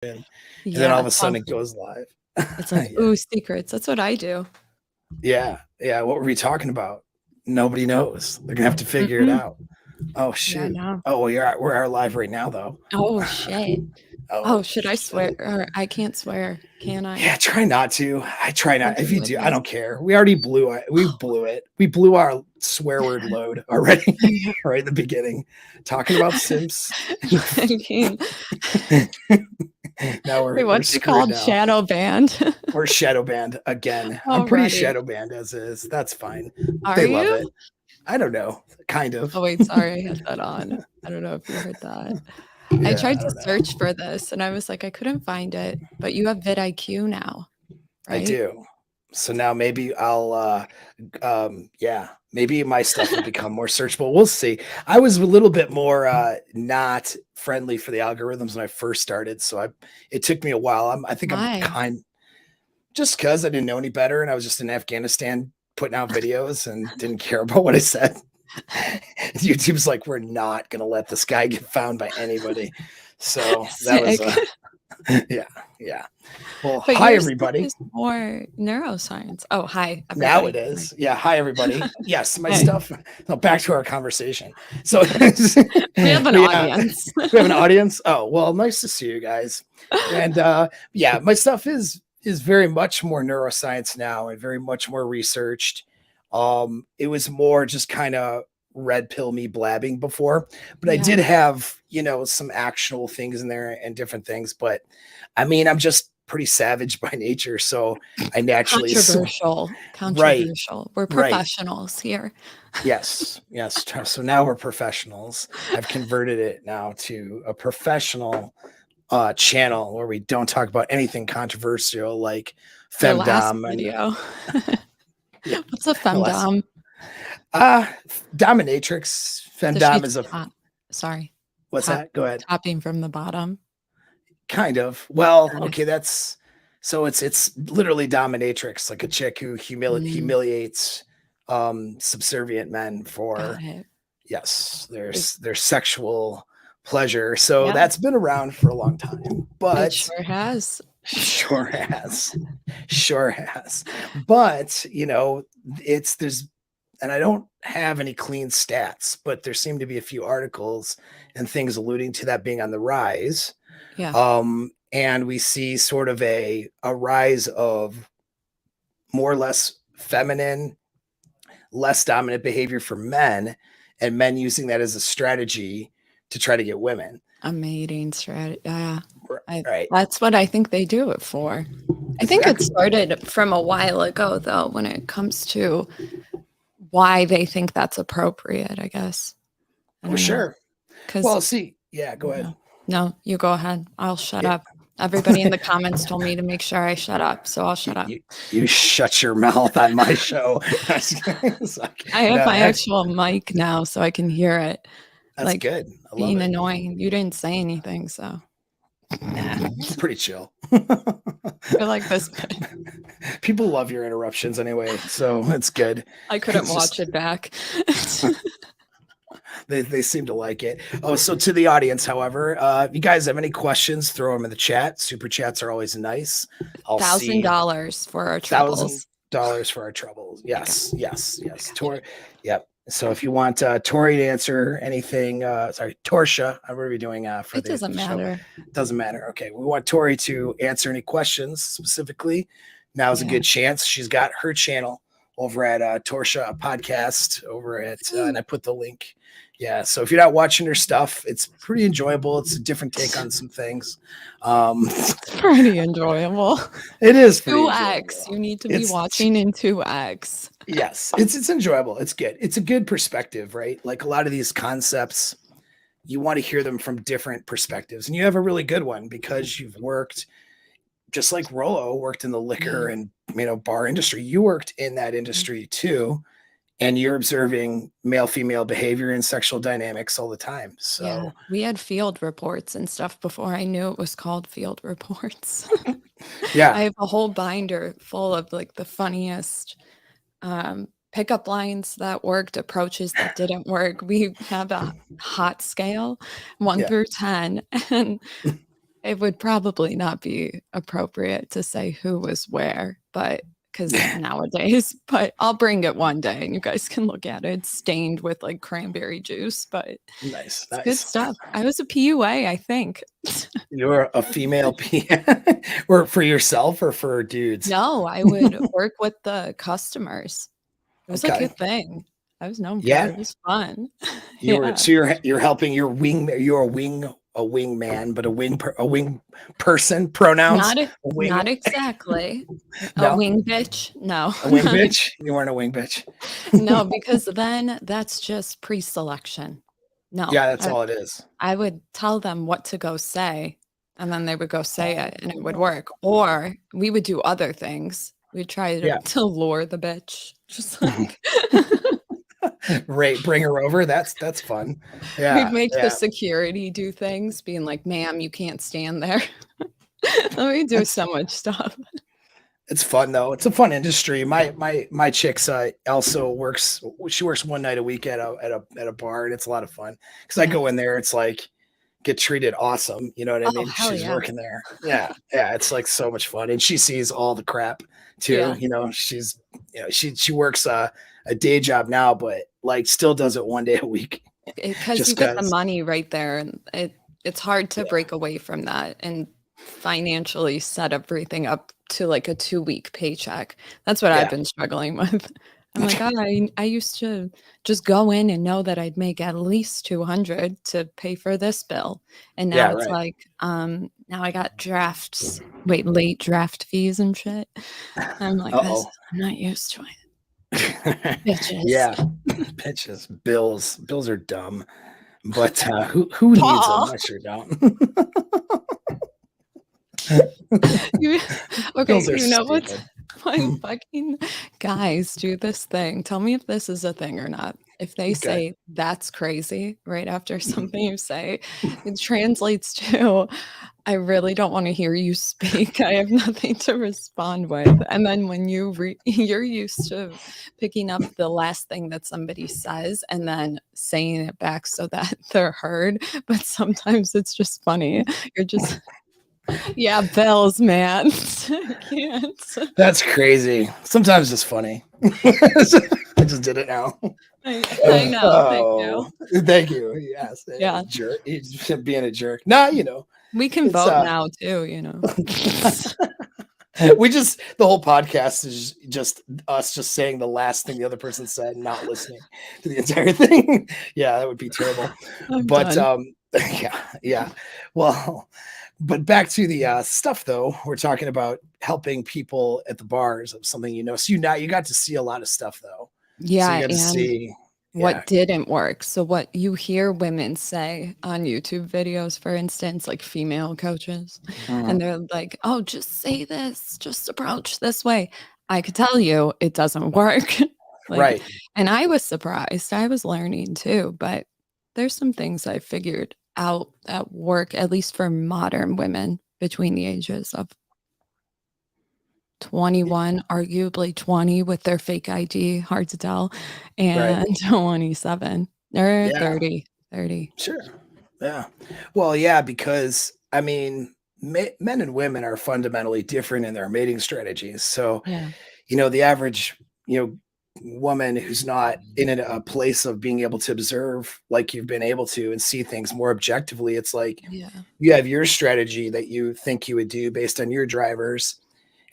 And then all Yeah, of a sudden it goes live. it's like, Yeah. ooh, secrets. That's what I do. Yeah. Yeah. What were we talking about? Nobody knows. They're gonna have to figure it Mm-mm. out. Oh Yeah, shoot. no. Oh, we're live right now though. Oh shit. Oh, Oh should I swear? shit. Or I can't swear, can I? Yeah, try not to. I try not. Okay If you with do, I this. don't care. We already blew it. We blew it. We blew our swear word load already right at the beginning. Talking about simps. Fucking- Now Wait, we're what's it screwed called? now. Shadow band. We're shadow banned again. I'm pretty Already. shadow banned as is. That's fine. Are They love you? it. I don't know. Kind of. Oh wait, sorry, I had that on. I don't know if you heard that. I Yeah, tried I to don't know. search for this and I was like, I couldn't find it, but you have vidIQ now, I right? do. So now maybe I'll yeah, maybe my stuff will become more searchable. We'll see. I was a little bit more not friendly for the algorithms when I first started, so it took me a while. I think I'm Why? just because I didn't know any better and I was just in Afghanistan putting out videos and didn't care about what I said. YouTube's like, we're not gonna let this guy get found by anybody. So that was Sick. yeah, yeah. Well, But hi your stuff everybody. is more neuroscience. Oh, hi, Now it everybody. is. Yeah. Hi, everybody. Yes, my Hey, stuff. So back to our conversation. So, we have an yeah, audience. we have an audience. Oh, well, nice to see you guys. And yeah, my stuff is very much more neuroscience now and very much more researched. It was more just kind of red pill me blabbing before, but I did Yeah, have, some actual things in there and different things. But I mean, I'm just pretty savage by nature. So I naturally, controversial. right, Controversial. We're right. professionals here. Yes, yes. So now we're professionals. I've converted it now to a professional channel where we don't talk about anything controversial like Your last femdom and video. yeah, What's a the last femdom? uh dominatrix. Does she Femdom is a top? Sorry, what's top that? Go ahead. topping from the bottom. Kind of. Well, Got it. okay, that's so it's literally dominatrix, like a chick who Mm, humiliates subservient men got for it. yes, It, their sexual pleasure. So yeah, that's been around for a long time, it but sure has. sure has, sure has. But it's there's and I don't have any clean stats, but there seem to be a few articles and things alluding to that being on the rise. Yeah. And we see sort of a rise of more or less feminine, less dominant behavior for men, and men using that as a strategy to try to get women. A mating strategy. Yeah. Right. That's what I think they do it for. I think it Exactly. started from a while ago, though, when it comes to why they think that's appropriate, I guess. I For don't know. sure. Because, Well, see, yeah, go ahead. no, you go ahead. I'll shut Yeah. up. Everybody in the comments told me to make sure I shut up, so I'll shut up. You shut your mouth on my show. I have No, my actual mic now, so I can hear it. that's Like good. I love being it. annoying. You didn't say anything, so It's pretty chill. I like this bit. People love your interruptions anyway, so it's good. I couldn't It's watch just it back. they seem to like it. Oh, so to the audience, however, if you guys have any questions, throw them in the chat. Super chats are always nice. I'll see $1,000 for our $1,000 troubles. for our troubles. I got Yes, yes, I yes. got you. Tor, yep. So if you want Tori to answer anything, sorry, Torshaa, what are we doing for It the doesn't show? matter. Doesn't matter. Okay, we want Tori to answer any questions specifically. Now's a Yeah. good chance. She's got her channel over at Torshaa podcast over at, and I put the link. Yeah, so if you're not watching her stuff, it's pretty enjoyable. It's a different take on some things. It's pretty enjoyable. It is pretty 2x. enjoyable. You need to be It's watching in 2x. yes, it's enjoyable. It's good. It's a good perspective, right? Like a lot of these concepts, you want to hear them from different perspectives, and you have a really good one because you've worked just like Rollo worked in the liquor Yeah. and bar industry. You worked in that industry too, and you're observing male female behavior and sexual dynamics all the time. Yeah. So We had field reports and stuff before I knew it was called field reports. I yeah, have a whole binder full of like the funniest pickup lines that worked, approaches that didn't work. We have a hot scale, 1 yeah, through 10, and It would probably not be appropriate to say who was where, but because nowadays, but I'll bring it one day and you guys can look at it. It's stained with like cranberry juice, but Nice, it's good nice. stuff. I was a PUA, I think. You're a female P or for yourself or for dudes? No, I would work with the customers. It was a Okay. good thing. I was known for Yeah. it. It was fun. You were Yeah. so you're helping you're a wing man, but a wing person pronouns. A wing Not exactly. A no, wing bitch. No. a wing bitch. You weren't a wing bitch. No, because then that's just pre-selection. No, Yeah, that's all it is. I would tell them what to go say, and then they would go say it, and it would work. Or we would do other things. We'd try Yeah. to lure the bitch, just like Right, bring her over. That's fun. Yeah, we'd make yeah. the security do things, being like, "Ma'am, you can't stand there." We do so much stuff. It's fun though. It's a fun industry. My chick's also works. She works one night a week at a bar, and it's a lot of fun because I go in there. It's like get treated awesome. You know what I Oh, mean? hell She's yeah. working there. Yeah, yeah. It's like so much fun, and she sees all the crap too. Yeah. You know, she works a day job now, but like still does it one day a week. Because you Just get the 'cause. money right there, and it's hard to break away from that and financially set everything up to like a 2-week paycheck. That's what I've Yeah. been struggling with. I'm like, oh, I used to just go in and know that I'd make at least 200 to pay for this bill. And now Yeah, it's right. like, now I got late draft fees and shit. I'm like, Uh-oh. I'm not used to it. Bitches. Yeah. Bitches. Bills are dumb. But who needs them? Paul. Unless you're dumb. Okay, Bills are you know what's stupid. when fucking guys do this thing, tell me if this is a thing or not. If they Okay. say that's crazy right after something you say, it translates to I really don't want to hear you speak. I have nothing to respond with. And then when you're used to picking up the last thing that somebody says and then saying it back so that they're heard, but sometimes it's just funny. You're just yeah, bells, man. I can't. That's crazy. Sometimes it's funny. I just did it now. I know. Thank you. Thank you. Yes. Yeah. Jerk. He's being a jerk. Nah, you know. We can It's, vote now too, you know. the whole podcast is just us just saying the last thing the other person said and not listening to the entire thing. Yeah, that would be terrible. I'm But done. yeah. Well, but back to the stuff though, we're talking about helping people at the bars of something you know. So you got to see a lot of stuff though. So Yeah, you got to and see what didn't work. So what you hear women say on YouTube videos, for instance, like female coaches, and they're like, "Oh, just say this, just approach this way." I could tell you it doesn't work. Like, right. and I was surprised. I was learning too, but there's some things I figured out at work, at least for modern women between the ages of 21, arguably 20 with their fake ID, hard to tell, Right. and 27 or Yeah. 30. Sure. Yeah. Well, yeah, because I mean, men and women are fundamentally different in their mating strategies. So, Yeah. the average, woman who's not in a place of being able to observe like you've been able to and see things more objectively, it's like Yeah. you have your strategy that you think you would do based on your drivers,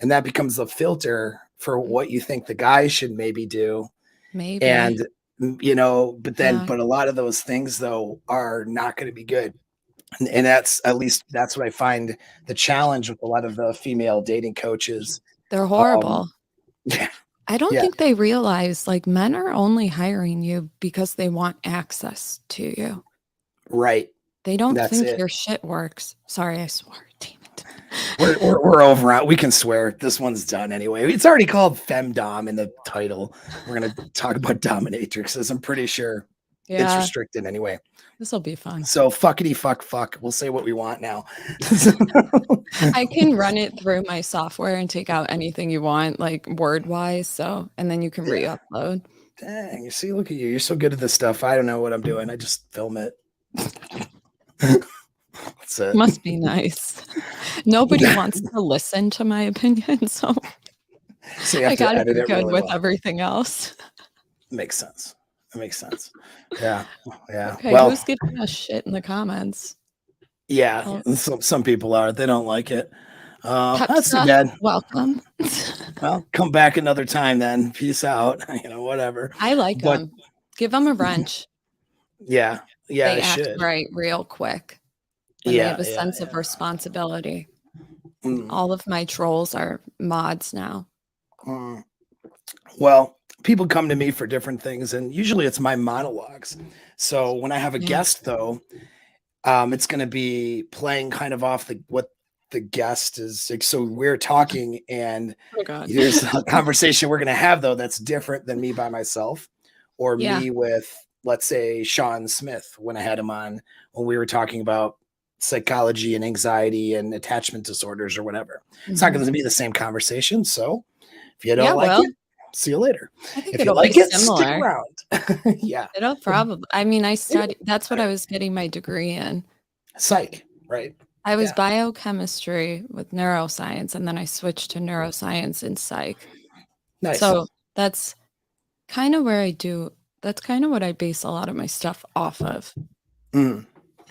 and that becomes the filter for what you think the guy should maybe do. Maybe. And but Yeah. a lot of those things though are not going to be good. And that's at least that's what I find the challenge with a lot of the female dating coaches. They're Um, horrible. yeah, I don't yeah, think they realize like men are only hiring you because they want access to you. right. They don't That's think it. your shit works. Sorry, I swore. Damn it. We're over it. We can swear. This one's done anyway. It's already called Femdom in the title. We're gonna talk about dominatrixes. I'm pretty sure it's Yeah, restricted anyway. this will be fun. So fuckity fuck. We'll say what we want now. I can run it through my software and take out anything you want, like word wise. So, and then you can re-upload. Dang, you see, look at you. You're so good at this stuff. I don't know what I'm doing. I just film it. That's it. Must be nice. Nobody wants to listen to my opinion, so So you have I to gotta edit be it good really with well. everything else. Makes sense. That makes sense. Yeah. Yeah. Okay, Well, who's giving us shit in the comments? yeah. Oh, Some people are. They don't like it. That's too Pepsa, bad. welcome. Well, come back another time then. Peace out. Whatever. I like But them. Give them a wrench. yeah, yeah, They I act should. right real quick, and they Yeah, have a yeah, sense of yeah. responsibility. Mm, All of my trolls are mods now. mm. Well, people come to me for different things, and usually it's my monologues. So when I have a Yeah. guest, though, it's going to be playing kind of off what the guest is like. So we're talking, and Oh god. there's a conversation we're going to have though that's different than me by myself, or Yeah. me with, let's say, Sean Smith when I had him on when we were talking about psychology and anxiety and attachment disorders or whatever. It's not Mhm. going to be the same conversation. So if you Yeah, don't like well, it, see you later. I think If you it'll be like it, stick similar. around. Yeah. It'll probably I mean, I studied that's what Better. I was getting my degree in. Psych, right? I was Yeah. biochemistry with neuroscience, and then I switched to neuroscience in psych. Nice. So that's kind of where that's kind of what I base a lot of my stuff off of. Mm.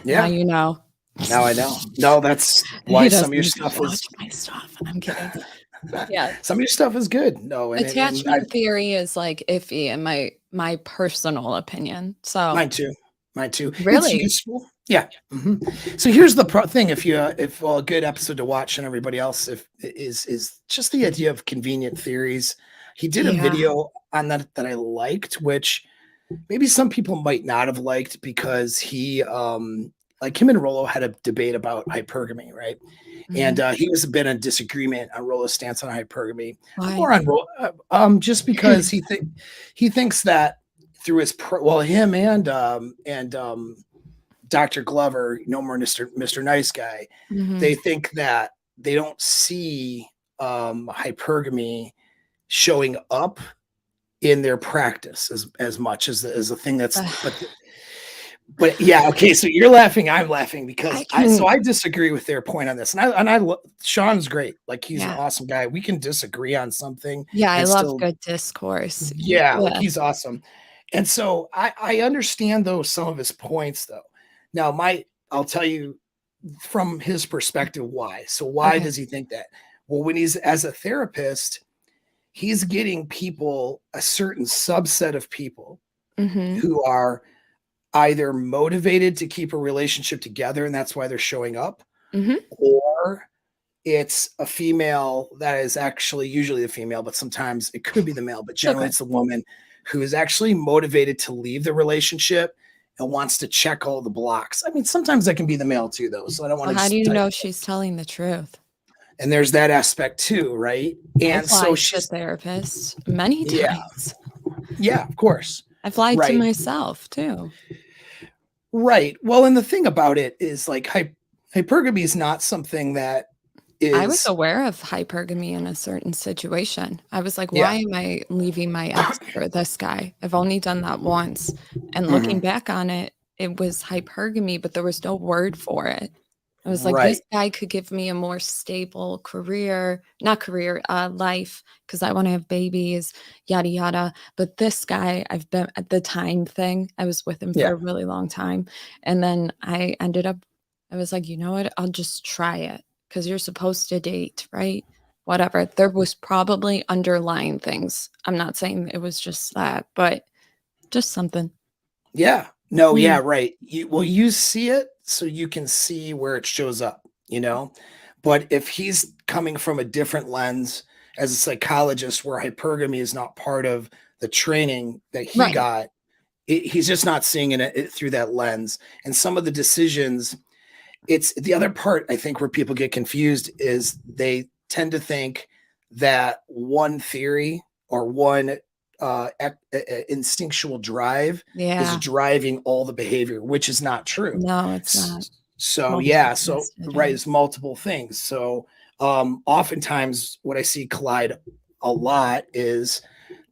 Now Yeah. you know. Now I know. No, that's He why doesn't some of your even stuff watch is my stuff. I'm kidding. Yeah. some of your stuff is good. No, and I Attachment theory is like iffy in my personal opinion. So mine too. Mine too. It's really, useful. Yeah. So here's the thing: if a good episode to watch, and everybody else, if is just the idea of convenient theories. He did a yeah. video on that I liked, which maybe some people might not have liked because he like him and Rollo had a debate about hypergamy, right? And Mhm. he was a bit in disagreement on Rollo's stance on hypergamy. I'm Why? more on Rollo, just because he thinks that through his him and Dr. Glover, no more Mr. Nice Guy, Mhm. they think that they don't see hypergamy showing up in their practice as much as a thing that's but yeah, okay, so you're laughing, I'm laughing because I can I disagree with their point on this. And I Sean's great. Like he's an yeah. awesome guy. We can disagree on something Yeah, I and love still good discourse. yeah, like Yeah. he's awesome. And so I understand though some of his points though. Now I'll tell you from his perspective why. So why Okay. does he think that? Well, when he's as a therapist, he's getting people, a certain subset of people Mhm. who are either motivated to keep a relationship together and that's why they're showing up, Mhm. or it's a female that is actually usually a female, but sometimes it could be the male, but It's generally okay. it's the woman who is actually motivated to leave the relationship and wants to check all the blocks. I mean, sometimes that can be the male too, though. So I don't want Well, to how do just you know she's telling the truth? and there's that aspect too, right? And I've so lied to she's therapists many yeah, times. yeah, of course. I've lied to Right. myself too. Right. Well, and the thing about it is like hypergamy is not something that I was is aware of hypergamy in a certain situation. I was like, why yeah. am I leaving my ex for this guy? I've only done that once. And looking Mhm. back on it, it was hypergamy, but there was no word for it. I was like, this Right. guy could give me a more stable career, not career, life, because I want to have babies, yada, yada. But this guy, I've been at the time thing, I was with him for Yeah. a really long time. And then I was like, you know what? I'll just try it because you're supposed to date, right? Whatever. There was probably underlying things. I'm not saying it was just that, but just something. Yeah. No, Yeah. yeah, right. You see it so you can see where it shows up, you know? But if he's coming from a different lens as a psychologist where hypergamy is not part of the training that he Right. got, he's just not seeing it through that lens. And some of the decisions, it's the other part I think where people get confused is they tend to think that one theory or one instinctual drive is Yeah. driving all the behavior, which is not true. No, it's not. So yeah, so right, Multifaceted. it's multiple things. So oftentimes what I see collide a lot is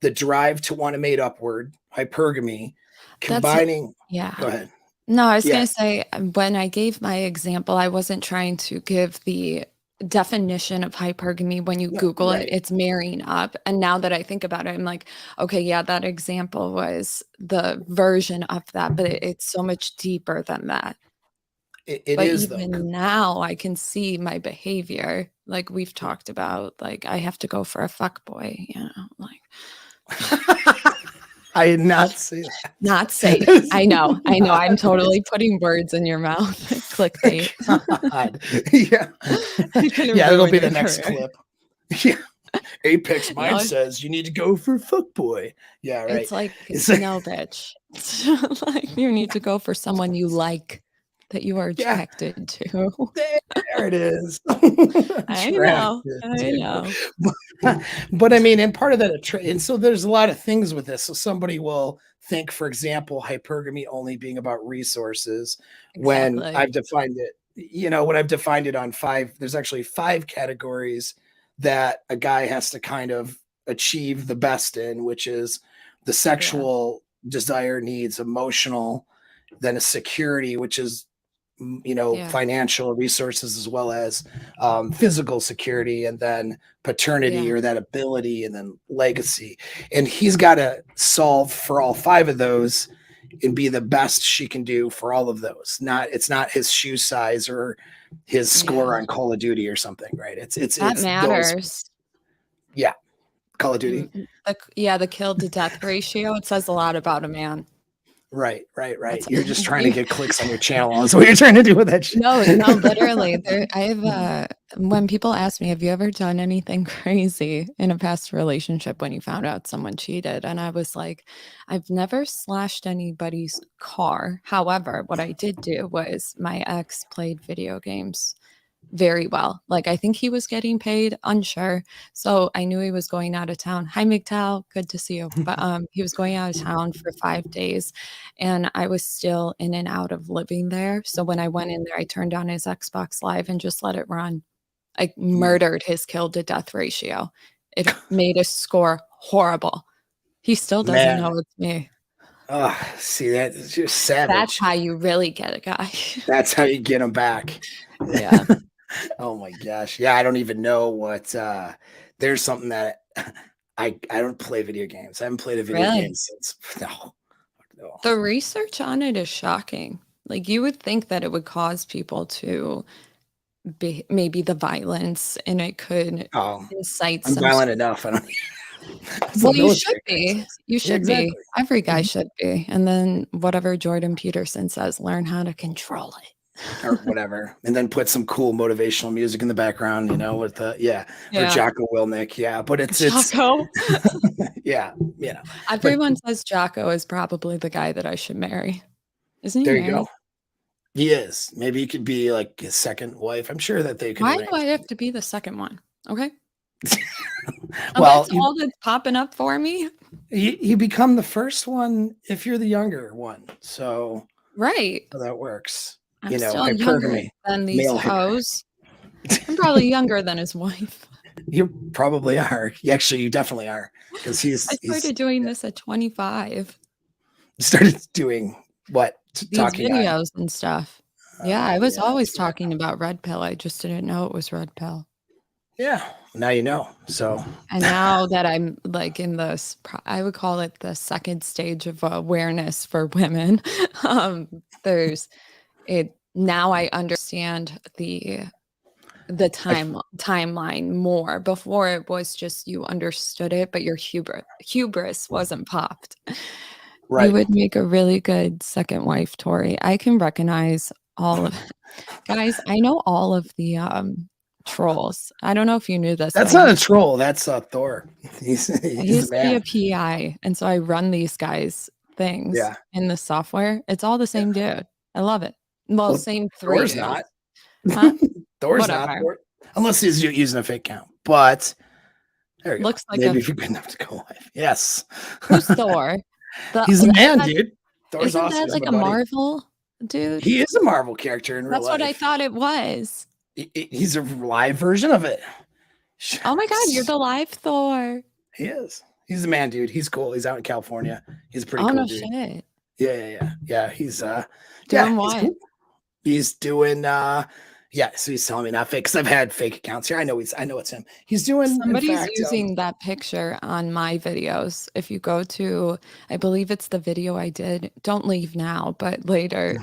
the drive to want to mate upward, hypergamy, That's it. combining. Yeah. Go ahead. No, I was Yeah. going to say, when I gave my example, I wasn't trying to give the definition of hypergamy. When you No, Google it, right. it's marrying up. And now that I think about it, I'm like, okay, yeah, that example was the version of that, but it's so much deeper than that. It But is though. even now, I can see my behavior. Like we've talked about, like I have to go for a fuck boy, like I did not say that. not safe. I know. I'm totally putting words in your mouth. Clickbait. God. Yeah. Gonna Yeah, it'll ruin be the your next career. clip. Yeah. Apex Mind No, says you need to go for fuckboy. Yeah, right. it's like, It's no, bitch. Like you need to go for someone you like, that you are yeah, attracted to. there it is. I know. Attracted I to. know. But I mean, and part of that, and so there's a lot of things with this. So somebody will think, for example, hypergamy only being about resources when Exactly. I've defined it, when I've defined it on there's actually 5 categories that a guy has to kind of achieve the best in, which is the Yeah. sexual desire needs, emotional, then a security, which is Yeah. financial resources as well as physical security, and then paternity Yeah. or that ability, and then legacy. And he's got to solve for all 5 of those and be the best she can do for all of those. It's not his shoe size or his Yeah. score on Call of Duty or something, right? That It's those. matters. Yeah, Call of Duty. The kill to death ratio, it says a lot about a man. Right. That's You're just trying to you get clicks on your channel. That's what you're trying to do with that shit. no, literally, I have, when people ask me, "Have you ever done anything crazy in a past relationship when you found out someone cheated?" And I was like, "I've never slashed anybody's car. However, what I did do was my ex played video games very well. Like, I think he was getting paid, unsure. So I knew he was going out of town. Hi, MGTOW, good to see you. But he was going out of town for 5 days, and I was still in and out of living there. So when I went in there, I turned on his Xbox Live and just let it run. I murdered his kill to death ratio. It made his score horrible. He still doesn't Man. know it's me. Oh, see, that's just That's savage. how you really get a guy. That's how you get them back. Yeah. Oh my gosh. Yeah, I don't even know what there's something that I don't play video games. I haven't played a video Really? game since no. The research on it is shocking. Like you would think that it would cause people to be maybe the violence, and it could Oh, incite I'm some violent enough. I don't That's well, what you should military guy be. says. You Yeah, should be. exactly. Every guy Mhm. should be. And then whatever Jordan Peterson says, learn how to control Or it. whatever. And then put some cool motivational music in the background, with or Yeah. Jocko Willnick. Yeah. But it's Jocko. yeah, but Everyone says Jocko is probably the guy that I should marry. Isn't he there you go. married? He is. Maybe he could be like his second wife. I'm sure that they could Why do I arrange. have to be the second one? Okay. And Well, that's all that's popping up for me. you become the first one if you're the younger one. So Right. that works. I'm still younger Hypergamy, than these male hyper. hoes. I'm probably younger than his wife. You probably are. Actually, you definitely are, because I he's started doing this at 25. started doing what? These Talking on. videos and stuff. Yeah, I was Yeah, always that's right. talking about red pill. I just didn't know it was red pill. Yeah. Now you know. So And now that I'm like in this, I would call it the second stage of awareness for women. There's it now. I understand the I, timeline more. Before it was just you understood it, but your hubris wasn't popped. You right. would make a really good second wife, Tori. I can recognize all of guys. I know all of the trolls. I don't know if you knew this, but That's not a troll. That's Thor. I He's a used to be a man. PI, and so I run these guys things Yeah. in the software. It's all the Yeah. same dude. I love it. Well, Well, same three Thor's dudes. not. Huh? Thor's not. Whatever. Unless he's using a fake count. But there you go. Looks like Maybe a if you're good enough to go live. Yes. who's Thor? He's a man, That, dude. Thor's isn't awesome. that He's like my a buddy. Marvel dude? He is a Marvel character in real That's what I life. thought it was. He's a live version of it. Oh my God, you're the live Thor. He is. He's a man, dude. He's cool. He's out in California. He's a pretty Oh cool no dude. shit. Yeah. He's Doing he's what? cool. He's doing yeah, so he's telling me not fake because I've had fake accounts here. I know it's him. He's doing, in Somebody's fact, using that picture on my videos. If you go to, I believe it's the video I did. Don't leave now, but later,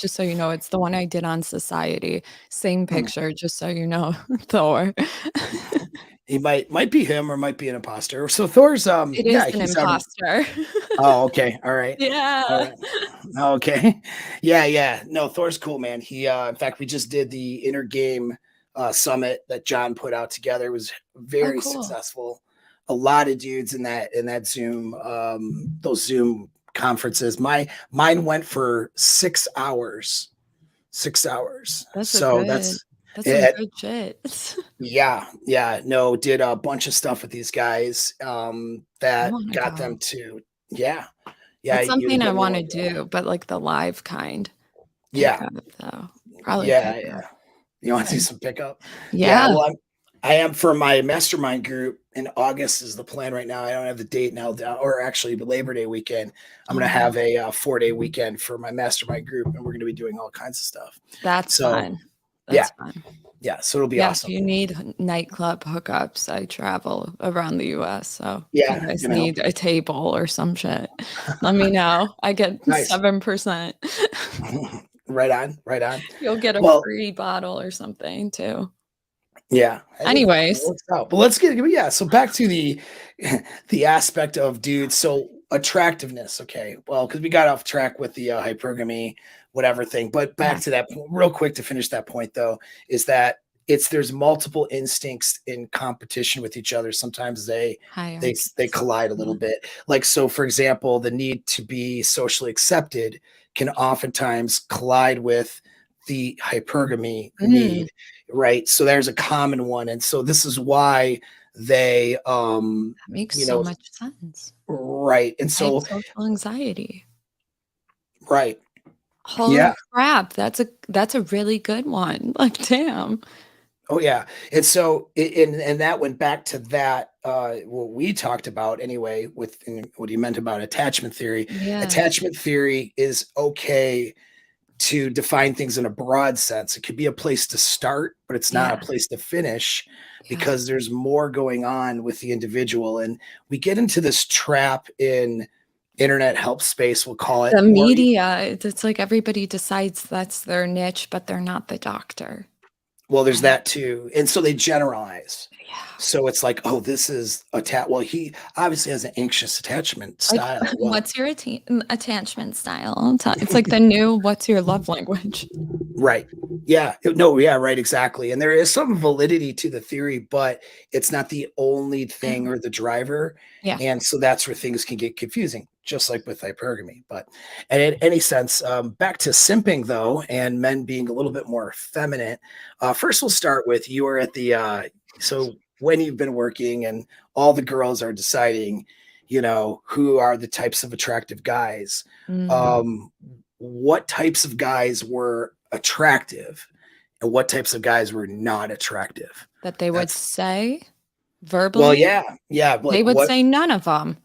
just so you know, it's the one I did on society. Same picture, just so you know, Thor. he might be him or might be an imposter. So Thor's It is yeah, an he's already. imposter. Oh, okay. All right. All Yeah. right. Okay. Yeah. No, Thor's cool, man. He in fact, we just did the inner game summit that John put out together. It was Oh, very cool. successful. A lot of dudes in that Zoom, those Zoom conferences. Mine went for 6 hours. 6 hours. That's a So good, that's that's some it. good shit. Yeah. No, did a bunch of stuff with these guys I that want to got go. them to, yeah. Yeah, That's you something I definitely want to want to go. do, but like the live kind. Pick Yeah, up though. Probably yeah, pick yeah. up. You want to see Okay. some pickup? Yeah, Yeah. well, I am for my mastermind group in August is the plan right now. I don't have the date now, or actually the Labor Day weekend. I'm going to Oh, have a 4-day weekend for my mastermind group, and we're going to be doing all kinds of stuff. that's So fun. yeah, That's fun. yeah. So it'll be Yeah, if awesome. you need nightclub hookups, I travel around the US. So if you Yeah, guys gonna help. need a table or some shit, let me know. I get Nice. 7%. Right on, right on. You'll get a Well, free bottle or something too. yeah, hey, it Anyways, works out. But let's get yeah. So back to the the aspect of dudes. So attractiveness. Okay, well, because we got off track with the hypergamy, whatever thing. But back yeah, to that real quick to finish that point though is that there's multiple instincts in competition with each other. Sometimes they hierarchies. collide a little Yeah. bit. Like so, for example, the need to be socially accepted can oftentimes collide with the hypergamy Mm, need, right? So there's a common one, and so this is why they that makes you so know much sense. right, and I have so social anxiety. right, Holy yeah. crap, that's a really good one. Like, damn. Oh yeah, and so and that went back to that what we talked about anyway with what you meant about attachment theory. Yeah, Attachment theory is okay to define things in a broad sense. It could be a place to start, but it's not a yeah, place to finish yeah. because there's more going on with the individual. And we get into this trap in internet help space, we'll call it, The or media, it's like everybody decides that's their niche, but they're not the doctor. well, there's Right? that too. And so they generalize. Yeah. So it's like, oh, this is well, he obviously has an anxious attachment Like, style. Well, what's your attachment style? It's like the new what's your love language? right. Yeah. No, yeah, right. Exactly. And there is some validity to the theory, but it's not the only Yeah. thing or the driver. Yeah. And so that's where things can get confusing, just like with hypergamy. But and in any sense, back to simping though, and men being a little bit more feminine. First, we'll start with you are at the so when you've been working and all the girls are deciding, who are the types of attractive guys. Mm, Um, what types of guys were attractive and what types of guys were not attractive? that they would That's say well, verbally, yeah, they like would what say none of them.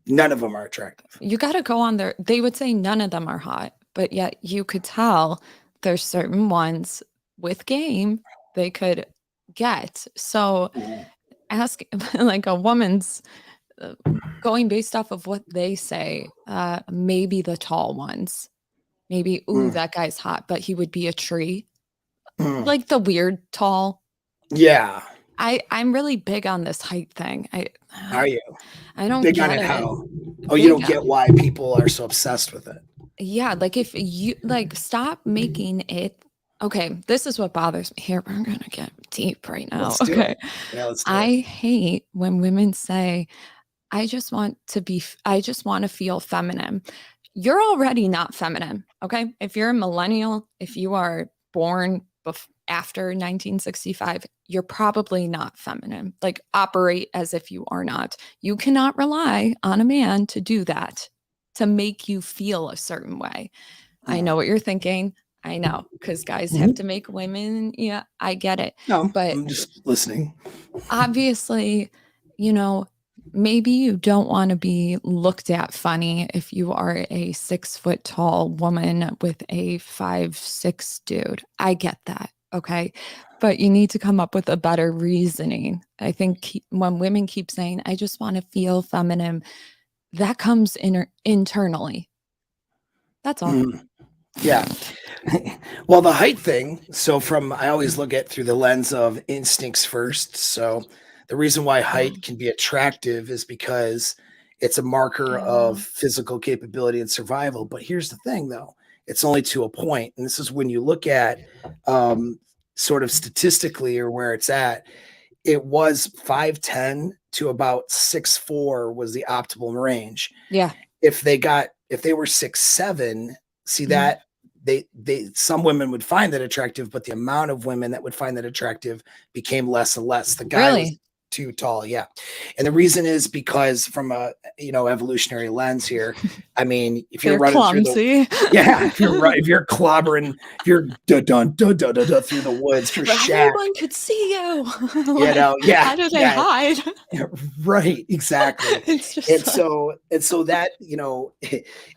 none of them are attractive. You got to go on there. They would say none of them are hot, but yet you could tell there's certain ones with game they could get. So Mhm, ask like a woman's uh, going based off of what they say, maybe the tall ones, maybe, ooh, mm, that guy's hot, but he would be a tree, mm. like the weird tall. Yeah. I'm really big on this height thing. Are you I don't big on get it? it. How? Oh, you Big don't get why people are so obsessed with it. Yeah, like if you like stop making it okay, this is what bothers me. Here, we're gonna get deep right now. Let's do it. Okay. Yeah, let's do it. I hate when women say, I just want to feel feminine. You're already not feminine. Okay. If you're a millennial, if you are born after 1965, you're probably not feminine. Like operate as if you are not. You cannot rely on a man to do that, to make you feel a certain way. I Mhm, know what you're thinking. I know because guys have mhm. to make women. Yeah, I get it. No, But I'm just listening. obviously, you know, maybe you don't want to be looked at funny if you are a 6 foot tall woman with a 5'6" dude. I get that. Okay. But you need to come up with a better reasoning. I think when women keep saying, I just want to feel feminine, that comes internally. That's all. Yeah. Well, the height thing. So I always look at through the lens of instincts first. So the reason why height can be attractive is because it's a marker of Yeah. physical capability and survival. But here's the thing, though, it's only to a point. And this is when you look at sort of statistically or where it's at, it was 5'10" to about 6'4" was the optimal range. Yeah. If they were 6'7", see Mhm. that they some women would find that attractive, but the amount of women that would find that attractive became less and less. The guy was Really? too tall, yeah. And the reason is because from a evolutionary lens here, I mean, if you're They're running through the clumsy. yeah, if you're clobbering, if you're dun dun dun dun dun, dun through the woods, through But shack, everyone could see you. yeah, How do they yeah, hide? right, exactly. It's just And like, so that,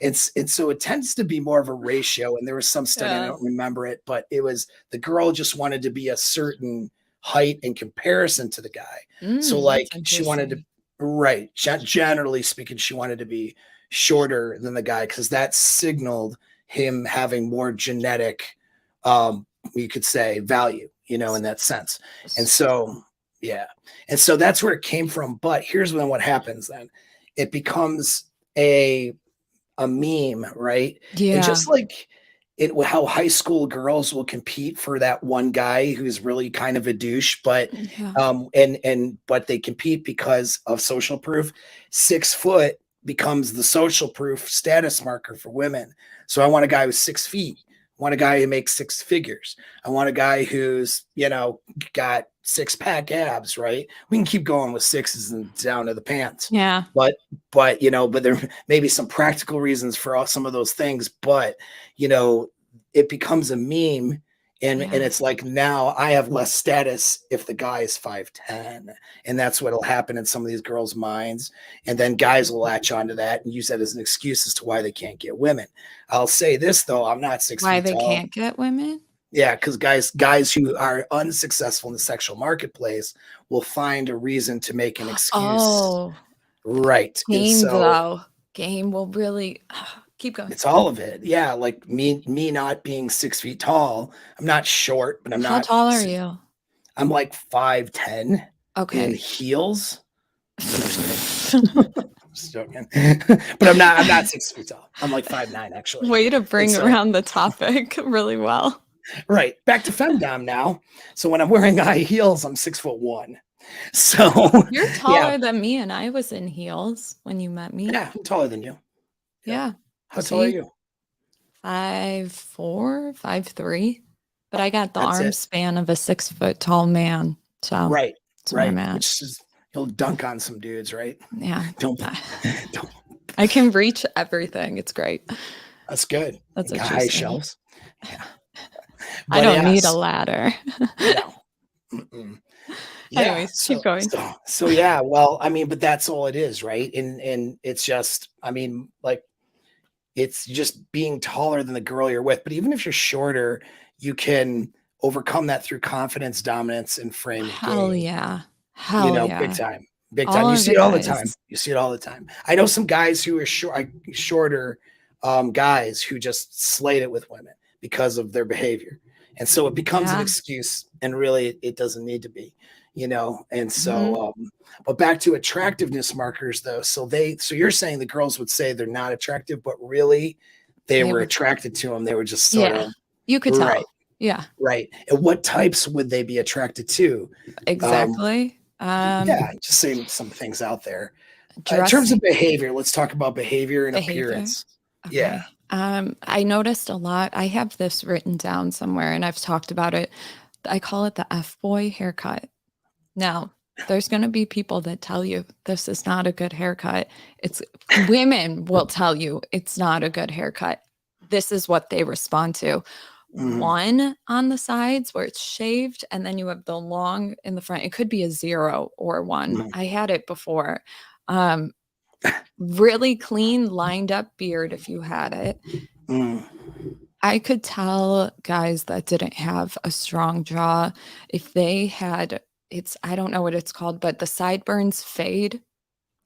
and so it tends to be more of a ratio. And there was some study, I yeah. don't remember it, but it was the girl just wanted to be a certain height in comparison to the guy. So That's like she wanted to, interesting. right, generally speaking, she wanted to be shorter than the guy because that signaled him having more genetic, you could say, value, in that sense. And so, yeah. And so that's where it came from. But here's what happens then. It becomes a meme, right? And Yeah. just like how high school girls will compete for that one guy who's really kind of a douche, but Yeah. but they compete because of social proof. 6 foot becomes the social proof status marker for women. So I want a guy who's 6 feet. I want a guy who makes six figures. I want a guy who's, got six-pack abs, right? We can keep going with sixes and down to the pants. Yeah. But there may be some practical reasons for some of those things, but it becomes a meme, and Yeah. it's like now I have less status if the guy is 5'10", and that's what'll happen in some of these girls' minds. And then guys will latch onto that and use that as an excuse as to why they can't get women. I'll say this though, I'm not six Why feet they tall. can't get women? Yeah, because guys who are unsuccessful in the sexual marketplace will find a reason to make an excuse. Oh, Right. And game so though. Game will really keep going. it's all of it. Yeah. Like me not being 6 feet tall. I'm not short, but I'm How not tall are you? I'm like 5'10" in Okay. heels. I'm just kidding. Just joking. But I'm not 6 feet tall. I'm like 5'9" actually. Way to And bring so around the topic really well. right. Back to femdom now. So when I'm wearing high heels, I'm 6'1". So You're yeah. taller than me, and I was in heels when you met me. Yeah, I'm taller than you. Yep. Yeah. How tall are See, you? 5'4", 5'3", but I got the That's arm it. span of a 6 foot tall man. So Right. that's where I'm Right. at. Which is he'll dunk on some dudes, right? Yeah. Don't don't I can reach everything. It's great. that's good. That's Got high interesting. shelves. Yeah. I But don't need a yes, ladder. no. Mm-mm. Yeah. Anyways, keep going. So yeah, well, I mean, but that's all it is, right? And it's just, I mean, like it's just being taller than the girl you're with. But even if you're shorter, you can overcome that through confidence, dominance, and frame of Hell gaze. yeah. Hell Big yeah. time, big time. All You of see the it all the time. guys. You see it all the time. I know some guys who are shorter guys who just slayed it with women because of their behavior. And so it becomes an Yeah. excuse, and really it doesn't need to be, And Mhm. so, but back to attractiveness markers though. So you're saying the girls would say they're not attractive, but really they They were were attracted to them. They were just sort yeah. of You could right, tell. Yeah, right. And what types would they be attracted to? Um, exactly. yeah, just saying some things out there. In terms Dressing of behavior, let's talk about behavior and behavior. appearance. Yeah. Okay. I noticed a lot. I have this written down somewhere and I've talked about it. I call it the F-boy haircut. Now, there's going to be people that tell you this is not a good haircut. It's women will tell you it's not a good haircut. This is what they respond to. Mhm. One on the sides where it's shaved, and then you have the long in the front. It could be a 0 or 1. Mhm. I had it before. Really clean, lined up beard if you had it. I could tell guys that didn't have a strong jaw if they had, I don't know what it's called, but the sideburns fade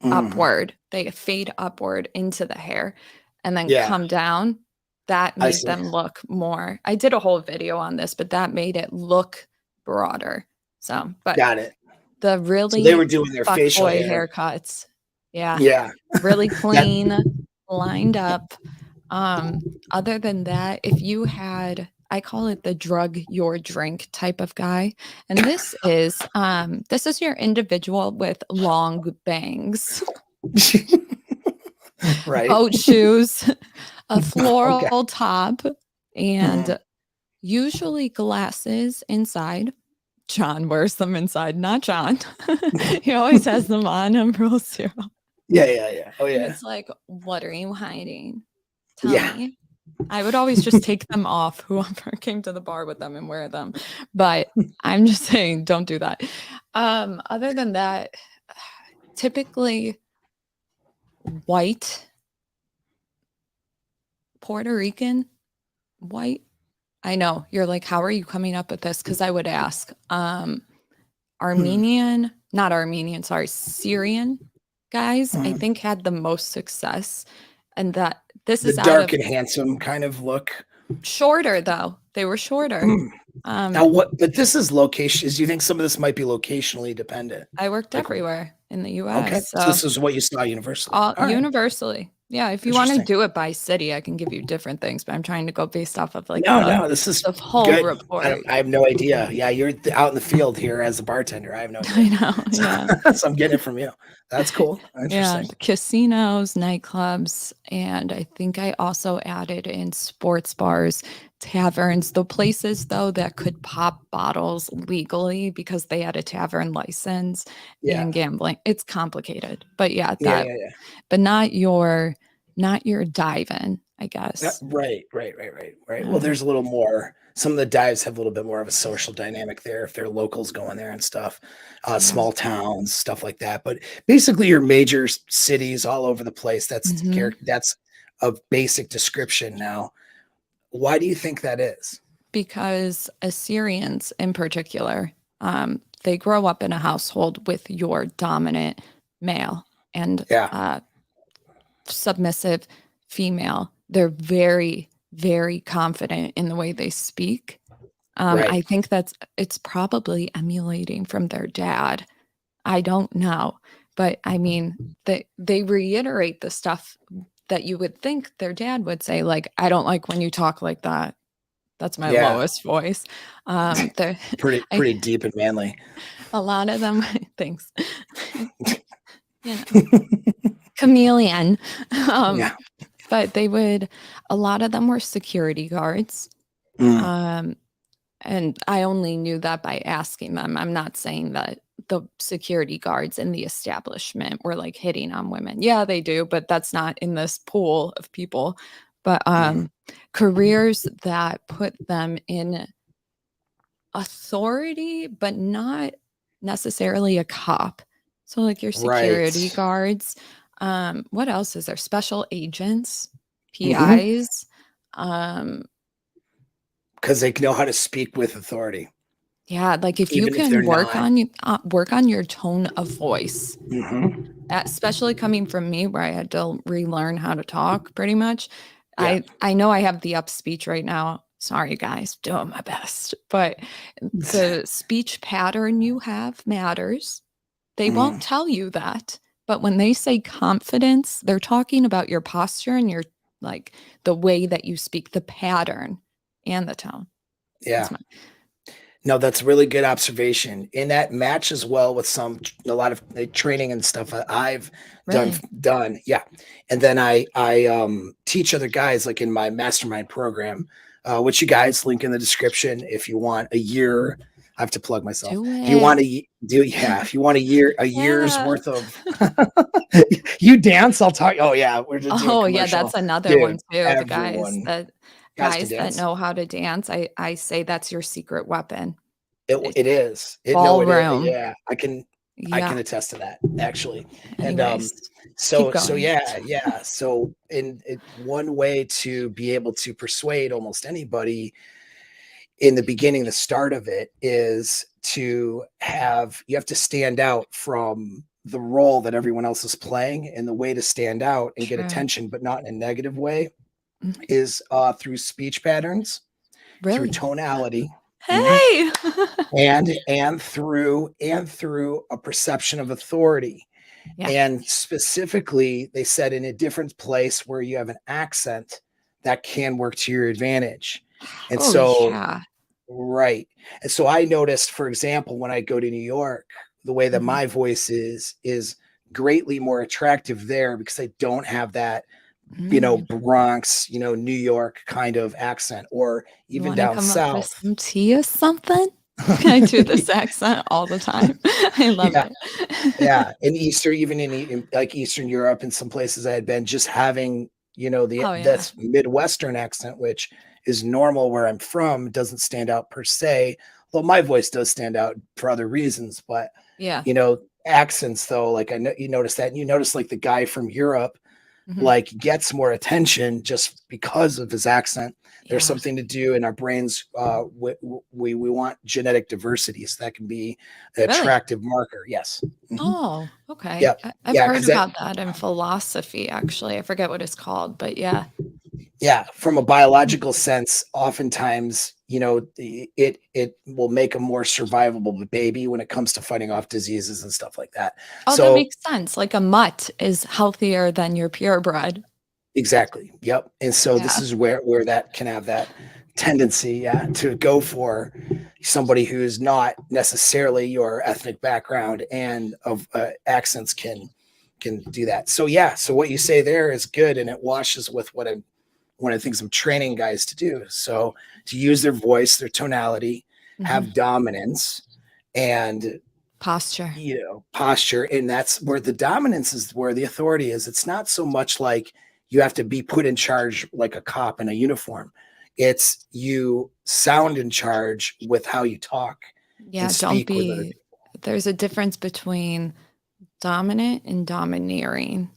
upward. They fade upward into the hair and then come down. That made them look more. I did a whole video on this, but that made it look broader. So, but got it. the really So they were doing their facial hair haircuts. Yeah. Yeah. Really clean, lined up. Other than that, if you had, I call it the drug your drink type of guy. And this is your individual with long bangs. Right. Boat shoes, a floral top, and usually glasses inside. John wears them inside, not John. He always has them on him, real zero. Yeah. Oh, yeah. And it's like, what are you hiding? Tell me. I would always just take them off, whoever came to the bar with them, and wear them. But I'm just saying, don't do that. Other than that, typically white, Puerto Rican, white. I know you're like, how are you coming up with this? Because I would ask Armenian, not Armenian, sorry, Syrian guys, I think had the most success. And that this is the dark and handsome kind of look. Shorter though. They were shorter. Now what, but this is location. Do you think some of this might be locationally dependent? I worked everywhere in the US. Okay. So this is what you saw universally. Universally. Yeah. If you want to do it by city, I can give you different things, but I'm trying to go based off of like this is the whole good. report. I have no idea. Yeah, you're out in the field here as a bartender. I have no idea. I know. Yeah. So I'm getting it from you. That's cool. Interesting. Yeah, casinos, nightclubs, and I think I also added in sports bars, taverns, the places though that could pop bottles legally because they had a tavern license and gambling. It's complicated, but but not your dive-in, I guess. Right. Well, there's a little more. Some of the dives have a little bit more of a social dynamic there if they're locals going there and stuff, small towns, stuff like that. But basically, your major cities all over the place. That's a basic description. Now, why do you think that is? Because Assyrians, in particular, they grow up in a household with your dominant male and submissive female. They're very, very confident in the way they speak. I think it's probably emulating from their dad. I don't know. But I mean, they reiterate the stuff that you would think their dad would say, like, I don't like when you talk like that. That's my lowest voice. They're pretty deep and manly. A lot of them, thanks. Chameleon. But a lot of them were security guards. And I only knew that by asking them. I'm not saying that the security guards in the establishment were like hitting on women. Yeah, they do, but that's not in this pool of people. But careers that put them in authority, but not necessarily a cop. So like your security guards. What else is there? Special agents, PIs. Because they know how to speak with authority. Yeah, like if you can work on your tone of voice, especially coming from me where I had to relearn how to talk pretty much. I know I have the up speech right now. Sorry, guys, doing my best. But the speech pattern you have matters. They won't tell you that. But when they say confidence, they're talking about your posture and your like the way that you speak, the pattern and the tone. Yeah. No, that's a really good observation. And that matches well with a lot of training and stuff I've done. Yeah. And then I teach other guys like in my mastermind program, which you guys link in the description if you want a year. I have to plug myself. If you want if you want a year's worth of you dance, I'll talk. Oh yeah. We're just that's another one too. The guys that know how to dance. I say that's your secret weapon. It is. Ballroom. Yeah. I can I can Yeah. attest to that, actually. And Anyways, keep so going. yeah. So in one way to be able to persuade almost anybody in the beginning, the start of it is you have to stand out from the role that everyone else is playing. And the way to stand out and get True. attention, but not in a negative way, Mhm. is through speech patterns, through Really? tonality. Mhm. Hey! And through a perception of authority. Yeah. And specifically, they said in a different place where you have an accent that can work to your advantage. And Oh, so, yeah. right. And so I noticed, for example, when I go to New York, the way that Mhm. my voice is greatly more attractive there because I don't have that, Mm. Bronx, New York kind of accent, or You even wanna down come up for south. some tea or something? I do this accent all the time. I love Yeah. it. Yeah, in Eastern, even in like Eastern Europe and some places I had been, just having, Oh, yeah. this Midwestern accent, which is normal where I'm from, doesn't stand out per se. Well, my voice does stand out for other reasons, but Yeah. accents though, like I know you notice that, and you notice like the guy from Europe Mhm. like gets more attention just because of his accent. There's Yeah. something to do in our brains. We want genetic diversity, so that can be an Really? attractive marker. Yes. Mhm. Oh, okay. Yep. I've Yeah, heard because that, about that in philosophy, actually. I forget what it's called, but yeah. yeah, from a Mm. biological sense, oftentimes, it will make a more survivable baby when it comes to fighting off diseases and stuff like that. Oh, that So makes sense. Like a mutt is healthier than your purebred. exactly. Yep. And so this Yeah. is where that can have that tendency, yeah, to go for somebody who is not necessarily your ethnic background, and of accents can do that. So yeah, so what you say there is good, and it washes with what I'm one of the things I'm training guys to do. So to use their voice, their tonality, Mhm. have dominance, and Posture. posture. And that's where the dominance is, where the authority is. It's not so much like you have to be put in charge like a cop in a uniform. It's you sound in charge with how you talk and Yeah, don't speak with other be people. there's a difference between dominant and domineering,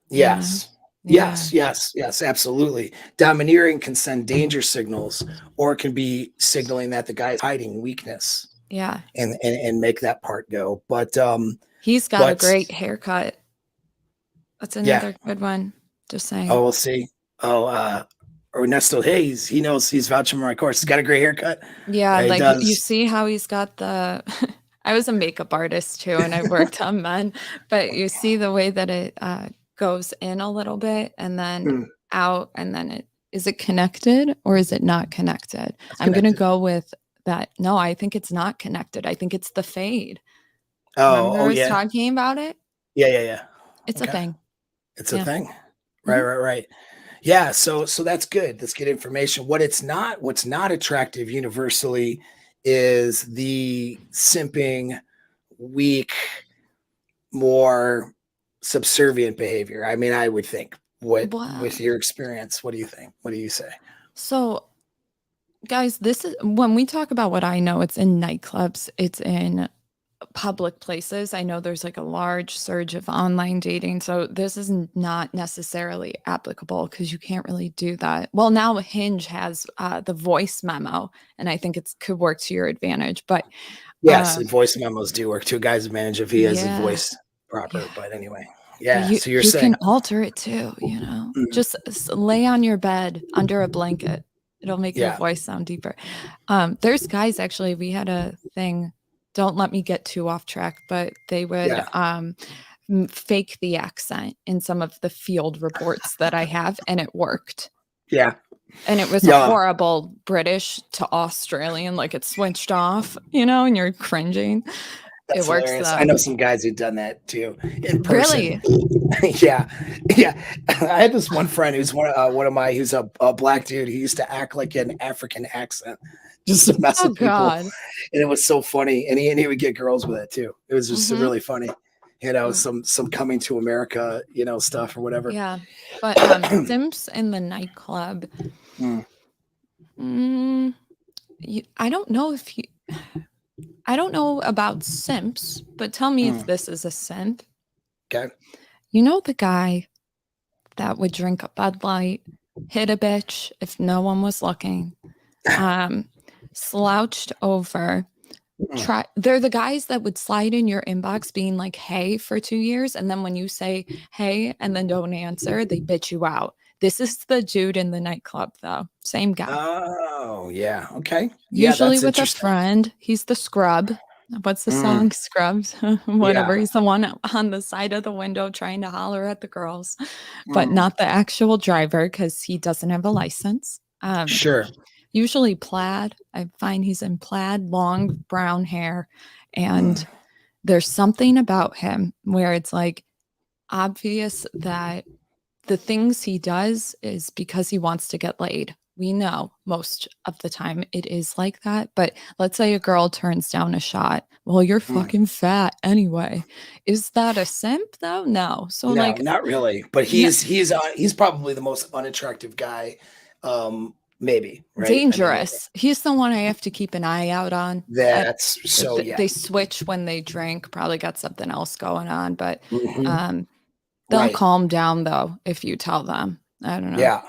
you know? Yes. Yeah. Yes, absolutely. Domineering can send danger signals, or it can be signaling that the guy is hiding weakness, Yeah. and make that part go. He's got a But great haircut. That's yeah. another good one. Just Oh, saying. we'll see. Oh, Ernesto Hayes, he knows, he's vouching for my course. He's got a great haircut. Yeah, Yeah, he like, you does. see how he's got the I was a makeup artist too, and I worked on men, but you see the way that it, goes in a little bit and then Mm, out, and then is it connected or is it not connected? that's I'm gonna connected. go with that. No, I think it's not connected. I think it's the fade. Remember Oh, I was yeah. talking about it? Yeah. It's a Okay. thing. It's a Yeah. thing. Right, Mhm. right, right. Yeah, so that's good. That's good information. What's not attractive universally is the simping, weak, more subservient behavior. I mean, I would think. What with Well, your experience, what do you think? What do you say? so guys, this is when we talk about what I know, it's in nightclubs, it's in public places. I know there's like a large surge of online dating. So this is not necessarily applicable because you can't really do that. Well, now Hinge has the voice memo, and I think it could work to your advantage. But Yes, uh, and voice memos do work to a guy's advantage if he has his yeah, voice yeah. proper. But anyway, But yeah. So you're you saying, can alter it too, you know. mm, Just lay on your bed under a blanket. It'll make your yeah, voice sound deeper. There's guys actually, we had a thing, don't let me get too off track, but they would yeah, fake the accent in some of the field reports that I have, and it worked. yeah, And it was a yeah. horrible British to Australian, like it switched off, you know, and you're cringing. It That's works hilarious. I though. know some guys who've done that too in person. Really? Yeah, yeah. I had this one friend who's one of my who's a black dude who used to act like an African accent just to mess Oh with people, God. and it was so funny. And he would get girls with it too. It was just Hmm. really funny. Some coming to America, stuff or whatever. Yeah. But Simps in the nightclub. Mm, Mm, I don't know if you I don't know about simps, but tell me if Mm, this is a simp. okay. You know the guy that would drink a Bud Light, hit a bitch if no one was looking, um, slouched over. Mm. They're the guys that would slide in your inbox being like, hey, for 2 years. And then when you say, hey, and then don't answer, they bitch you out. This is the dude in the nightclub, though. Same guy. Oh, yeah. Okay. Yeah, Usually that's with a interesting. friend. He's the scrub. What's the Mm, song? Scrubs. Whatever. yeah. He's the one on the side of the window trying to holler at the girls, but Mm, not the actual driver because he doesn't have a license. sure. Usually plaid. I find he's in plaid, long brown hair. Mm, And there's something about him where it's like obvious that the things he does is because he wants to get laid. We know most of the time it is like that. But let's say a girl turns down a shot. Well, you're mm. fucking fat anyway. Is that a simp though? No. So No, like, not really. But no, he's probably the most unattractive guy, maybe, right? I mean, dangerous. He's the one I have to keep an eye out on. that's so yeah. They switch when they drink, probably got something else going on, but Mhm. um, they'll Right. calm down though if you tell them. I don't know. Yeah.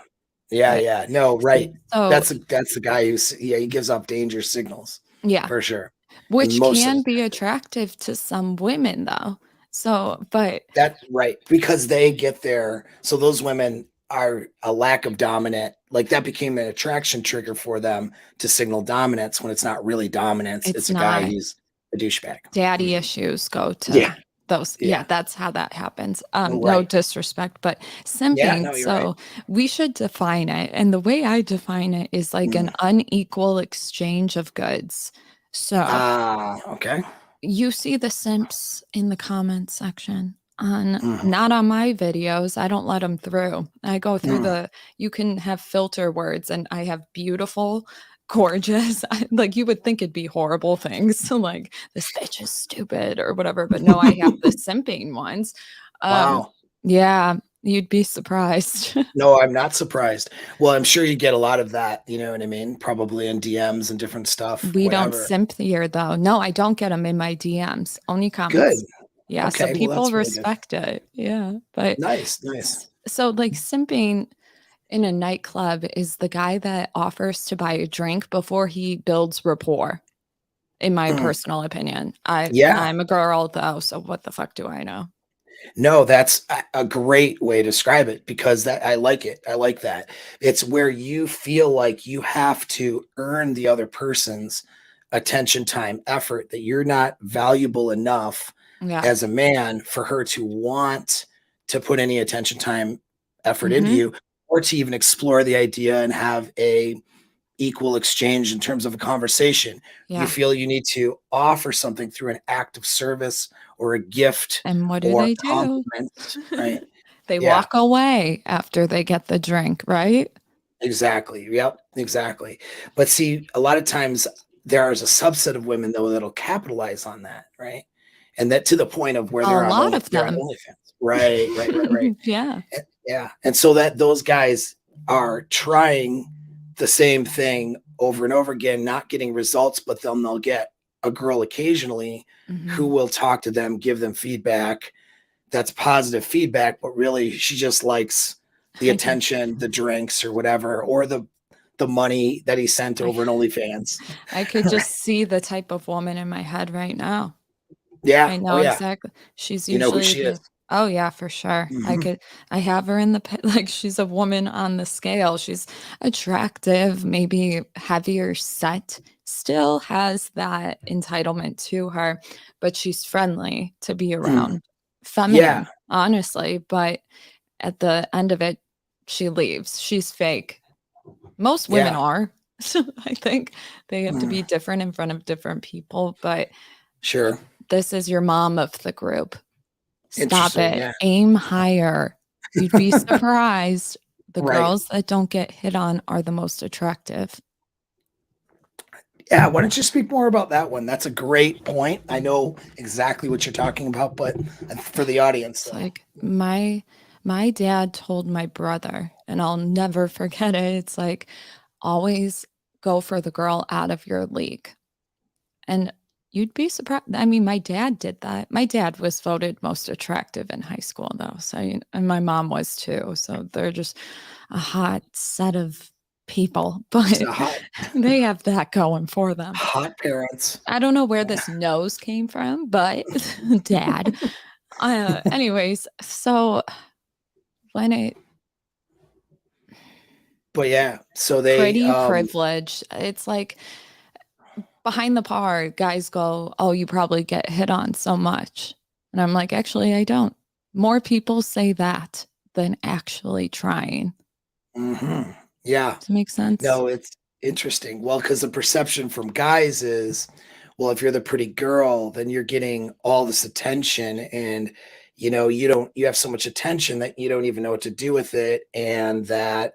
Yeah, But yeah. No, right. so That's the guy yeah, he gives off danger signals yeah, for sure. And which most of can the be attractive to some women though. So, but that's right. Because they get there. So those women are a lack of dominant, like that became an attraction trigger for them to signal dominance when it's not really dominance. it's It's a guy not. who's a douchebag. Daddy Mhm. issues go to Yeah. those. Yeah, Yeah. that's how that happens. No Right. disrespect, but Yeah, simping. no, you're right. So we should define it. And the way I define it is like an Mm. unequal exchange of goods. So Ah, okay. you see the simps in the comments section on Mm, not on my videos. I don't let them through. I go through mm. you can have filter words and I have beautiful, gorgeous, like you would think it'd be horrible things like this bitch is stupid or whatever, but no, I have the simping ones. Um, Wow. yeah, you'd be surprised. No, I'm not surprised. Well, I'm sure you get a lot of that, you know what I mean? Probably in DMs and different stuff, We don't whatever. simp here though. No, I don't get them in my DMs, only Good. comments. Yeah, so Okay, well, people that's really good. respect it. Yeah, but Nice, nice. so like simping in a nightclub is the guy that offers to buy a drink before he builds rapport, in my Mm, personal opinion. yeah. I'm a girl though, so what the fuck do I know? No, that's a great way to describe it because that I like it. I like that. It's where you feel like you have to earn the other person's attention, time, effort, that you're not valuable enough Yeah. as a man for her to want to put any attention, time, effort into Mhm. you, or to even explore the idea and have a equal exchange in terms of a conversation. You Yeah. feel you need to offer something through an act of service or a gift And what do or they do? compliments, right? They Yeah, walk away after they get the drink, right? exactly. Yep, exactly. But see, a lot of times there is a subset of women though that'll capitalize on that, right? And that to the point of where A lot of they're on them. OnlyFans. Right, right, right, right. Yeah. Yeah. And so that those guys are trying the same thing over and over again, not getting results, but then they'll get a girl occasionally who Mhm. will talk to them, give them feedback. That's positive feedback, but really she just likes the I could attention, the drinks or whatever, or the money that he sent I over an OnlyFans. I could Right. just see the type of woman in my head right now. Yeah. I Oh know yeah. exactly. She's You know who usually she is. the oh yeah, for sure. Mhm. I have her in the like she's a woman on the scale. She's attractive, maybe heavier set, still has that entitlement to her, but she's friendly to be Mm. around. Yeah. Feminine, honestly, but at the end of it, she leaves. She's fake. Most women Yeah. are. So I think they have to Mm. be different in front of different people, but Sure. this is your mom of the group. Stop Interesting. it. Yeah. Aim higher. You'd be surprised. The Right. girls that don't get hit on are the most attractive. Yeah, why don't you speak more about that one? That's a great point. I know exactly what you're talking about, but for the audience, It's though. like my dad told my brother, and I'll never forget it. It's like always go for the girl out of your league. And You'd be surprised. I mean, my dad did that. My dad was voted most attractive in high school, though. So, and my mom was too. So they're just a hot set of people, Just but a hot, they have that going for them. hot parents. I don't know where this nose came from, but dad. Anyways, so when it But yeah, so they, pretty privileged, it's like behind the bar, guys go, "Oh, you probably get hit on so much." And I'm like, "Actually, I don't." More people say that than actually trying. yeah, Does it make sense? no, it's interesting. Well, because the perception from guys is, well, if you're the pretty girl, then you're getting all this attention, and you have so much attention that you don't even know what to do with it, and that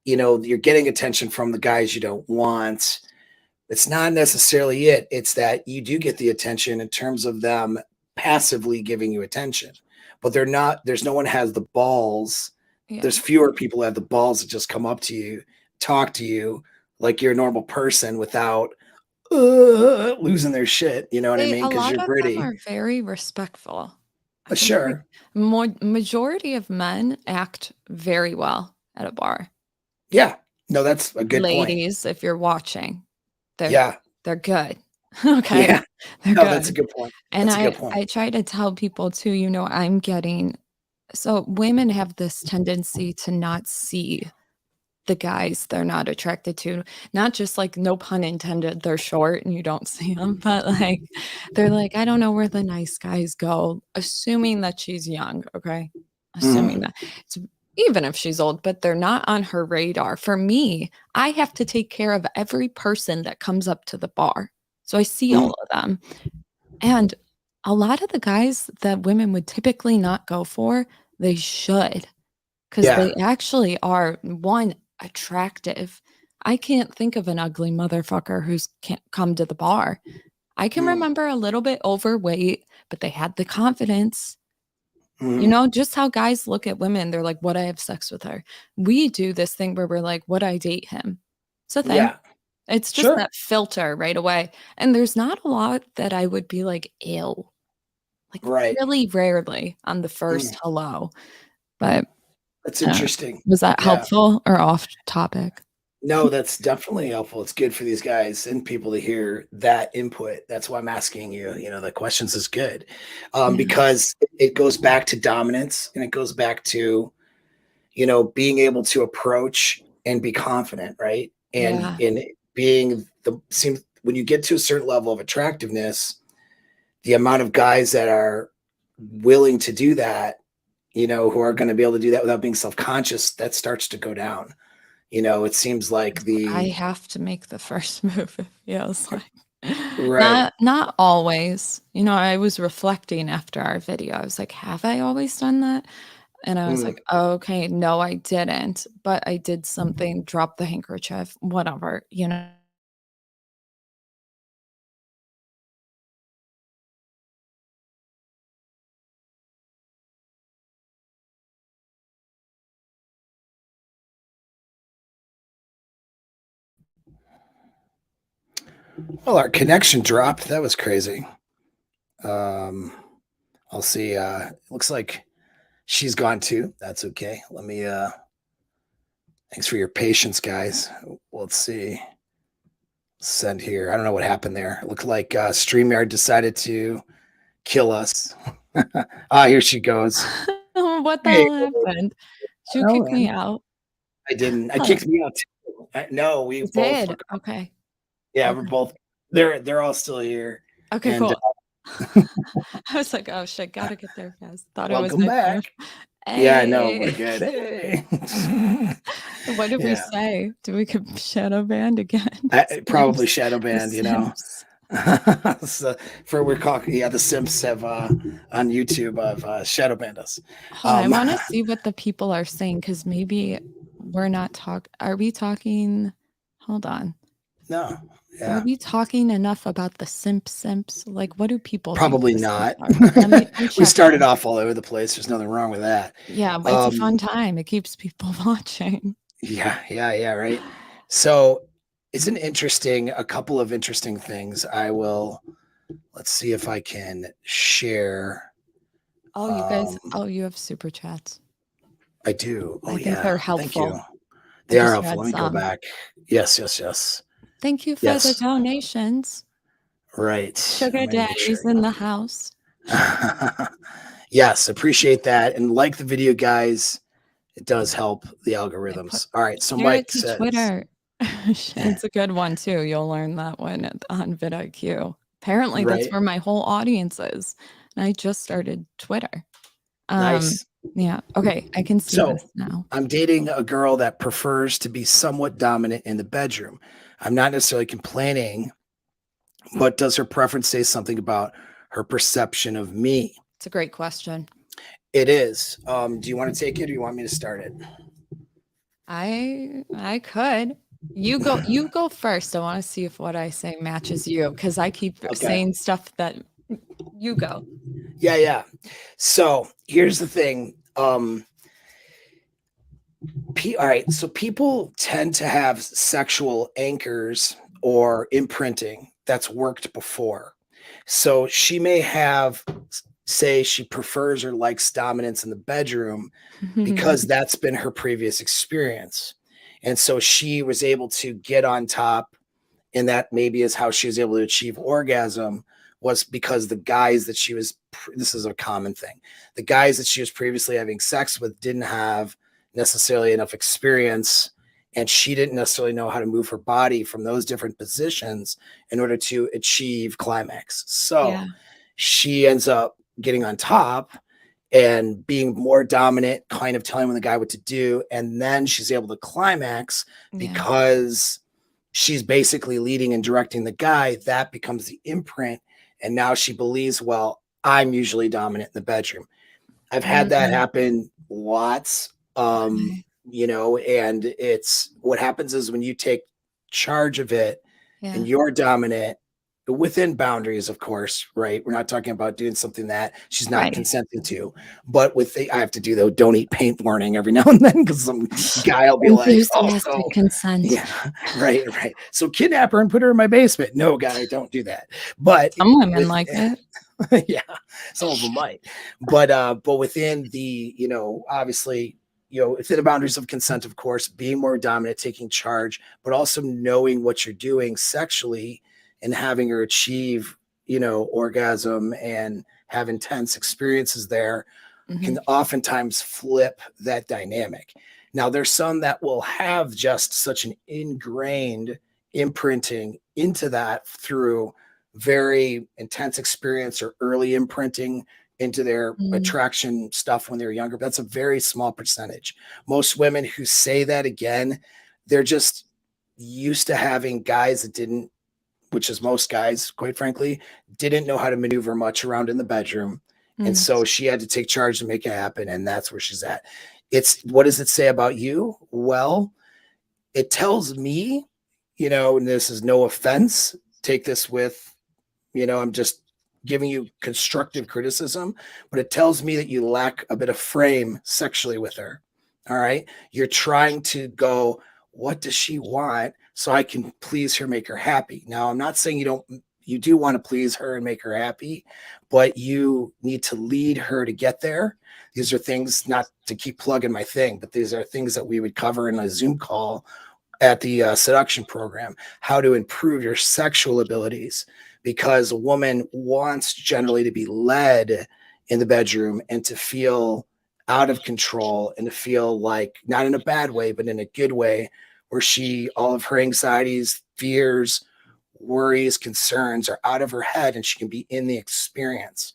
you're getting attention from the guys you don't want. It's not necessarily it. It's that you do get the attention in terms of them passively giving you attention, but there's no one has the balls. Yeah. There's fewer people who have the balls to just come up to you, talk to you like you're a normal person without losing their shit. You know what I They mean? a Because lot you're of them pretty. are very respectful. I think like Sure. majority of men act very well at a bar. Yeah. No, that's a good point. Ladies, if you're watching, they're Yeah. they're good. Okay. Yeah. They're No, that's a good. good point. And That's a good I point. I try to tell people too, I'm getting so women have this tendency to not see the guys they're not attracted to. Not just like, no pun intended, they're short and you don't see them, but like they're like, I don't know where the nice guys go, assuming that she's young, okay? Assuming Mhm. that. It's even if she's old, but they're not on her radar. For me, I have to take care of every person that comes up to the bar. So I see Mhm. all of them. And a lot of the guys that women would typically not go for, they should, because Yeah. they actually are, one, attractive. I can't think of an ugly motherfucker who's can't come to the bar. I can Mhm. remember a little bit overweight, but they had the confidence. Mhm. Just how guys look at women, they're like, "Would I have sex with her?" We do this thing where we're like, "Would I date him?" It's a thing. Yeah. It's just Sure. that filter right away. And there's not a lot that I would be like, "Ew." Like, Right. really rarely on the Mm. first hello. But, That's uh, interesting. was that Yeah. helpful or off topic? No, that's definitely helpful. It's good for these guys and people to hear that input. That's why I'm asking you, the questions is good. Yeah. Because it goes back to dominance, and it goes back to, being able to approach and be confident, right? And Yeah. in being seems when you get to a certain level of attractiveness, the amount of guys that are willing to do that, who are going to be able to do that without being self-conscious, that starts to go down. It seems like I the have to make the first move, it feels like. right. Not always. I was reflecting after our video. I was like, "Have I always done that?" And I was Mm. like, "Oh, okay, no, I didn't, but I did something, drop the handkerchief, whatever." Well, our connection dropped. That was crazy. Um, I'll see. Looks like she's gone too. That's okay. Let me thanks for your patience, guys. Let's see. Send here. I don't know what happened there. It looked like StreamYard decided to kill us. Here she goes. What the Hey, hell happened? Did you no, kick me man. out? I didn't. I Huh, kicked me out too. No, we you both were. did? Okay, Yeah, we're okay. both. They're all still here. Okay, And cool. I was like, "Oh, shit, gotta get there fast." Thought it was welcome my back. phone. Yeah, no, we're Hey. good. Hey. What did we Yeah. say? Do we could shadow band again? Probably Simps. shadow The banned, Simps. so for we're talking, yeah, the Simps have on YouTube of shadow banned us. Hold on, I Um, wanna see what the people are saying because maybe we're not are we talking hold on. no, Are yeah, we talking enough about the simps? Like, what do people think probably the simps not. are? I'm We started checking. off all over the place. There's nothing wrong with that. Yeah, but it's a Um, fun time. It keeps people watching. yeah, right. So, it's a couple of interesting things. I will. let's see if I can share. Oh, you guys, you have super chats. I do. Oh, I think yeah. they're Thank you. helpful. They are just helpful. read Let me go some. back. Yes. Thank you for the Yes. donations. Right. Sugar Let me make sure. daddies in the house. Yes, appreciate that. And like the video, guys. It does help the algorithms. All right. So Share it Mike to says, Twitter. It's a good one too. You'll learn that one on vidIQ. Apparently, that's right. where my whole audience is. And I just started Twitter. Nice. Yeah. Okay. I can see So this now. I'm dating a girl that prefers to be somewhat dominant in the bedroom. I'm not necessarily complaining, but does her preference say something about her perception of me? It's a great question. It is. Do you want to take it or do you want me to start it? I could. You go first. I want to see if what I say matches you because I keep saying stuff that you go. Yeah. So here's the thing. All right. So people tend to have sexual anchors or imprinting that's worked before. So she may have, say, she prefers or likes dominance in the bedroom because that's been her previous experience. And so she was able to get on top, and that maybe is how she was able to achieve orgasm, was because the guys that she was, this is a common thing, the guys that she was previously having sex with didn't have necessarily enough experience, and she didn't necessarily know how to move her body from those different positions in order to achieve climax. So she ends up getting on top and being more dominant, kind of telling the guy what to do. And then she's able to climax because she's basically leading and directing the guy. That becomes the imprint. And now she believes, well, I'm usually dominant in the bedroom. I've had that happen lots, you know, and it's what happens is when you take charge of it and you're dominant within boundaries, of course, right? We're not talking about doing something that she's not consenting to, but with the, I have to do though, don't eat paint warning every now and then because some guy will be like, oh, so, consent. Yeah, right. So kidnap her and put her in my basement. No, guy, don't do that. But some women like it. Yeah, some of them might, but within the, you know, obviously, you know, within the boundaries of consent, of course, being more dominant, taking charge, but also knowing what you're doing sexually and having her achieve, you know, orgasm and have intense experiences there can oftentimes flip that dynamic. Now, there's some that will have just such an ingrained imprinting into that through very intense experience or early imprinting into their attraction stuff when they're younger. That's a very small percentage. Most women who say that, again, they're just used to having guys that didn't, which is most guys, quite frankly, didn't know how to maneuver much around in the bedroom. And so she had to take charge to make it happen. And that's where she's at. It's, what does it say about you? Well, it tells me, you know, and this is no offense, take this with, you know, I'm just giving you constructive criticism, but it tells me that you lack a bit of frame sexually with her. All right. You're trying to go, what does she want? So I can please her, make her happy. Now, I'm not saying you do want to please her and make her happy, but you need to lead her to get there. These are things, not to keep plugging my thing, but these are things that we would cover in a Zoom call at the seduction program, how to improve your sexual abilities, because a woman wants generally to be led in the bedroom and to feel out of control and to feel like, not in a bad way, but in a good way, where all of her anxieties, fears, worries, concerns are out of her head and she can be in the experience.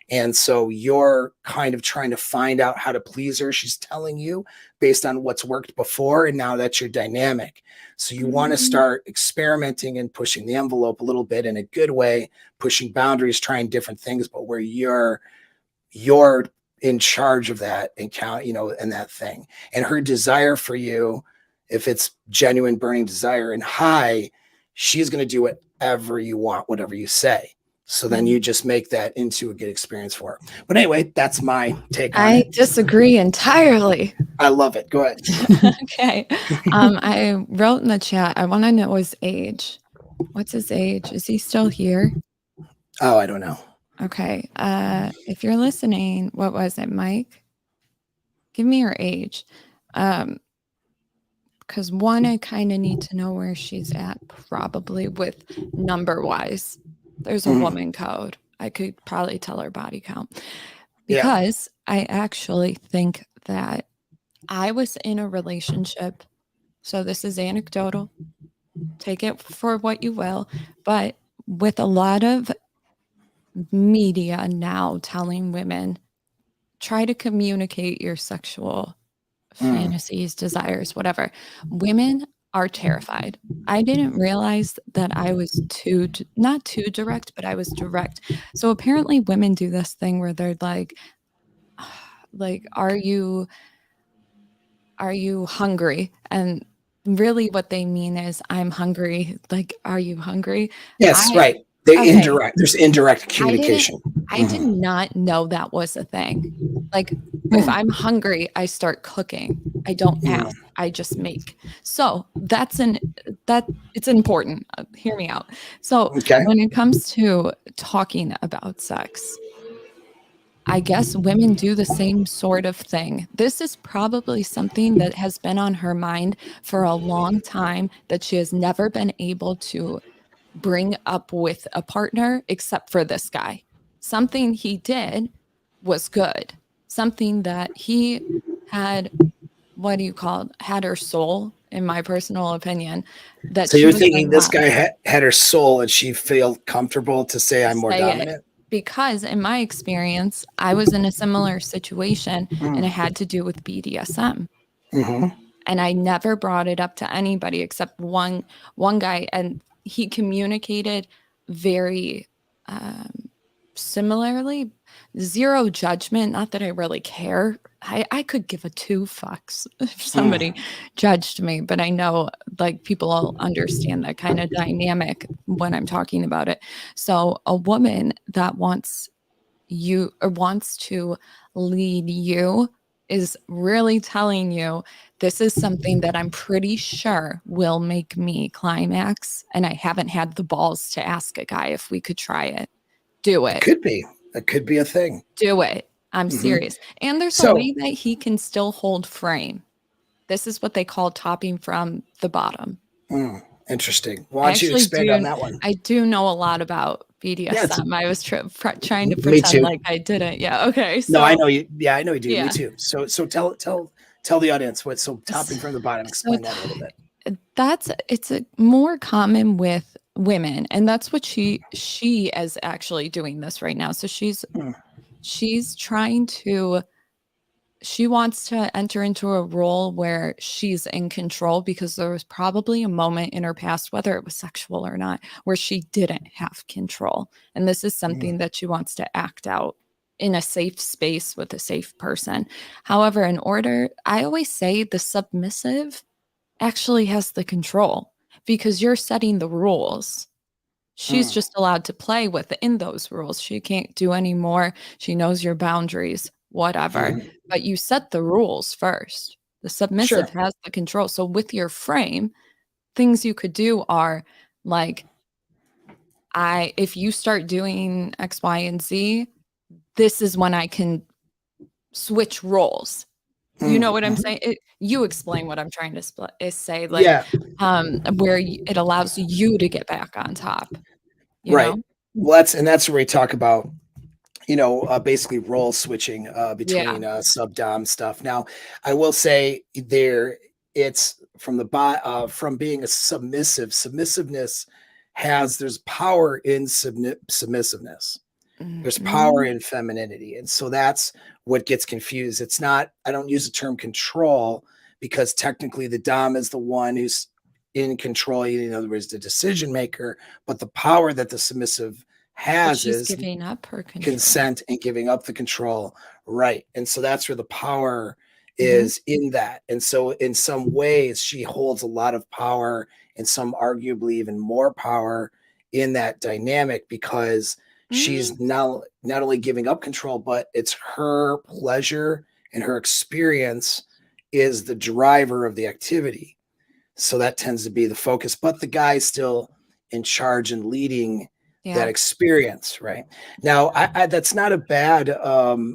And so you're kind of trying to find out how to please her. She's telling you based on what's worked before, and now that's your dynamic. So you want to start experimenting and pushing the envelope a little bit in a good way, pushing boundaries, trying different things, but where you're in charge of that and count, you know, and that thing. And her desire for you, if it's genuine burning desire and high, she's going to do whatever you want, whatever you say. So then you just make that into a good experience for her. But anyway, that's my take on it. I disagree entirely. I love it. Go ahead. Okay. I wrote in the chat, I want to know his age. What's his age? Is he still here? Oh, I don't know. Okay. If you're listening, what was it, Mike? Give me her age. Because one, I kind of need to know where she's at, probably with number wise. There's a woman code. I could probably tell her body count because I actually think that I was in a relationship. So this is anecdotal. Take it for what you will. But with a lot of media now telling women, try to communicate your sexual fantasies, desires, whatever. Women are terrified. I didn't realize that I was not too direct, but I was direct. So apparently women do this thing where they're like, are you hungry? And really what they mean is I'm hungry. Like, are you hungry? Yes, right. They Okay. there's indirect I communication. did not know that was a thing. Like, if I'm hungry, I start cooking. I don't ask. I just make. So it's important. Hear me out. So Okay. when it comes to talking about sex, I guess women do the same sort of thing. This is probably something that has been on her mind for a long time that she has never been able to bring up with a partner except for this guy. Something he did was good. Something that he had, what do you call it, had her soul, in my personal opinion, that So she you're was like, thinking this wow, guy had her soul and she felt comfortable to say I'm more say it. dominant? Because in my experience, I was in a similar situation and it had to do with BDSM. And I never brought it up to anybody except one guy, and he communicated very similarly. Zero judgment. Not that I really care. I could give a two fucks if somebody judged me, but I know like people all understand that kind of dynamic when I'm talking about it. So a woman that wants you or wants to lead you is really telling you this is something that I'm pretty sure will make me climax. And I haven't had the balls to ask a guy if we could try it. Do It it. could be. It could be a thing. Do it. I'm serious. And there's a So way that he can still hold frame. This is what they call topping from the bottom. interesting. Why don't you Actually expand on do that one? I do know a lot about Yes. BDSM. I was trying to Me pretend too. like I didn't. Yeah. Okay. No, I So know you. Yeah, I know you do. Me yeah. too. So tell the audience what. So topping from the bottom. So Explain that a little bit. it's a more common with women, and that's what she is actually doing this right now. So she's trying to she wants to enter into a role where she's in control because there was probably a moment in her past, whether it was sexual or not, where she didn't have control. And this is something that she wants to act out in a safe space with a safe person. However, I always say the submissive actually has the control because you're setting the rules. She's just allowed to play within those rules. She can't do any more. She knows your boundaries, whatever. But you set the rules first. The submissive Sure. has the control. So with your frame, things you could do are like, if you start doing X, Y, and Z, this is when I can switch roles. You know what I'm saying? You explain what I'm trying to say, like, Yeah. where it allows you to get back on top, you Right. know? Well, that's where we talk about basically role switching Yeah. between sub dom stuff. Now, I will say it's from from being a submissive. Submissiveness there's power in submissiveness. There's power Mhm. in femininity, and so that's what gets confused. It's not. I don't use the term control because technically the dom is the one who's in control. In other words, the decision maker. But the power that the submissive But has she's is giving up her control. consent and giving up the control, right? And so that's where the power Mhm. is in that. And so in some ways she holds a lot of power, and some arguably even more power in that dynamic, because Mm, she's not only giving up control, but it's her pleasure and her experience is the driver of the activity. So that tends to be the focus, but the guy's still in charge and leading that experience, right? Now, that's not a bad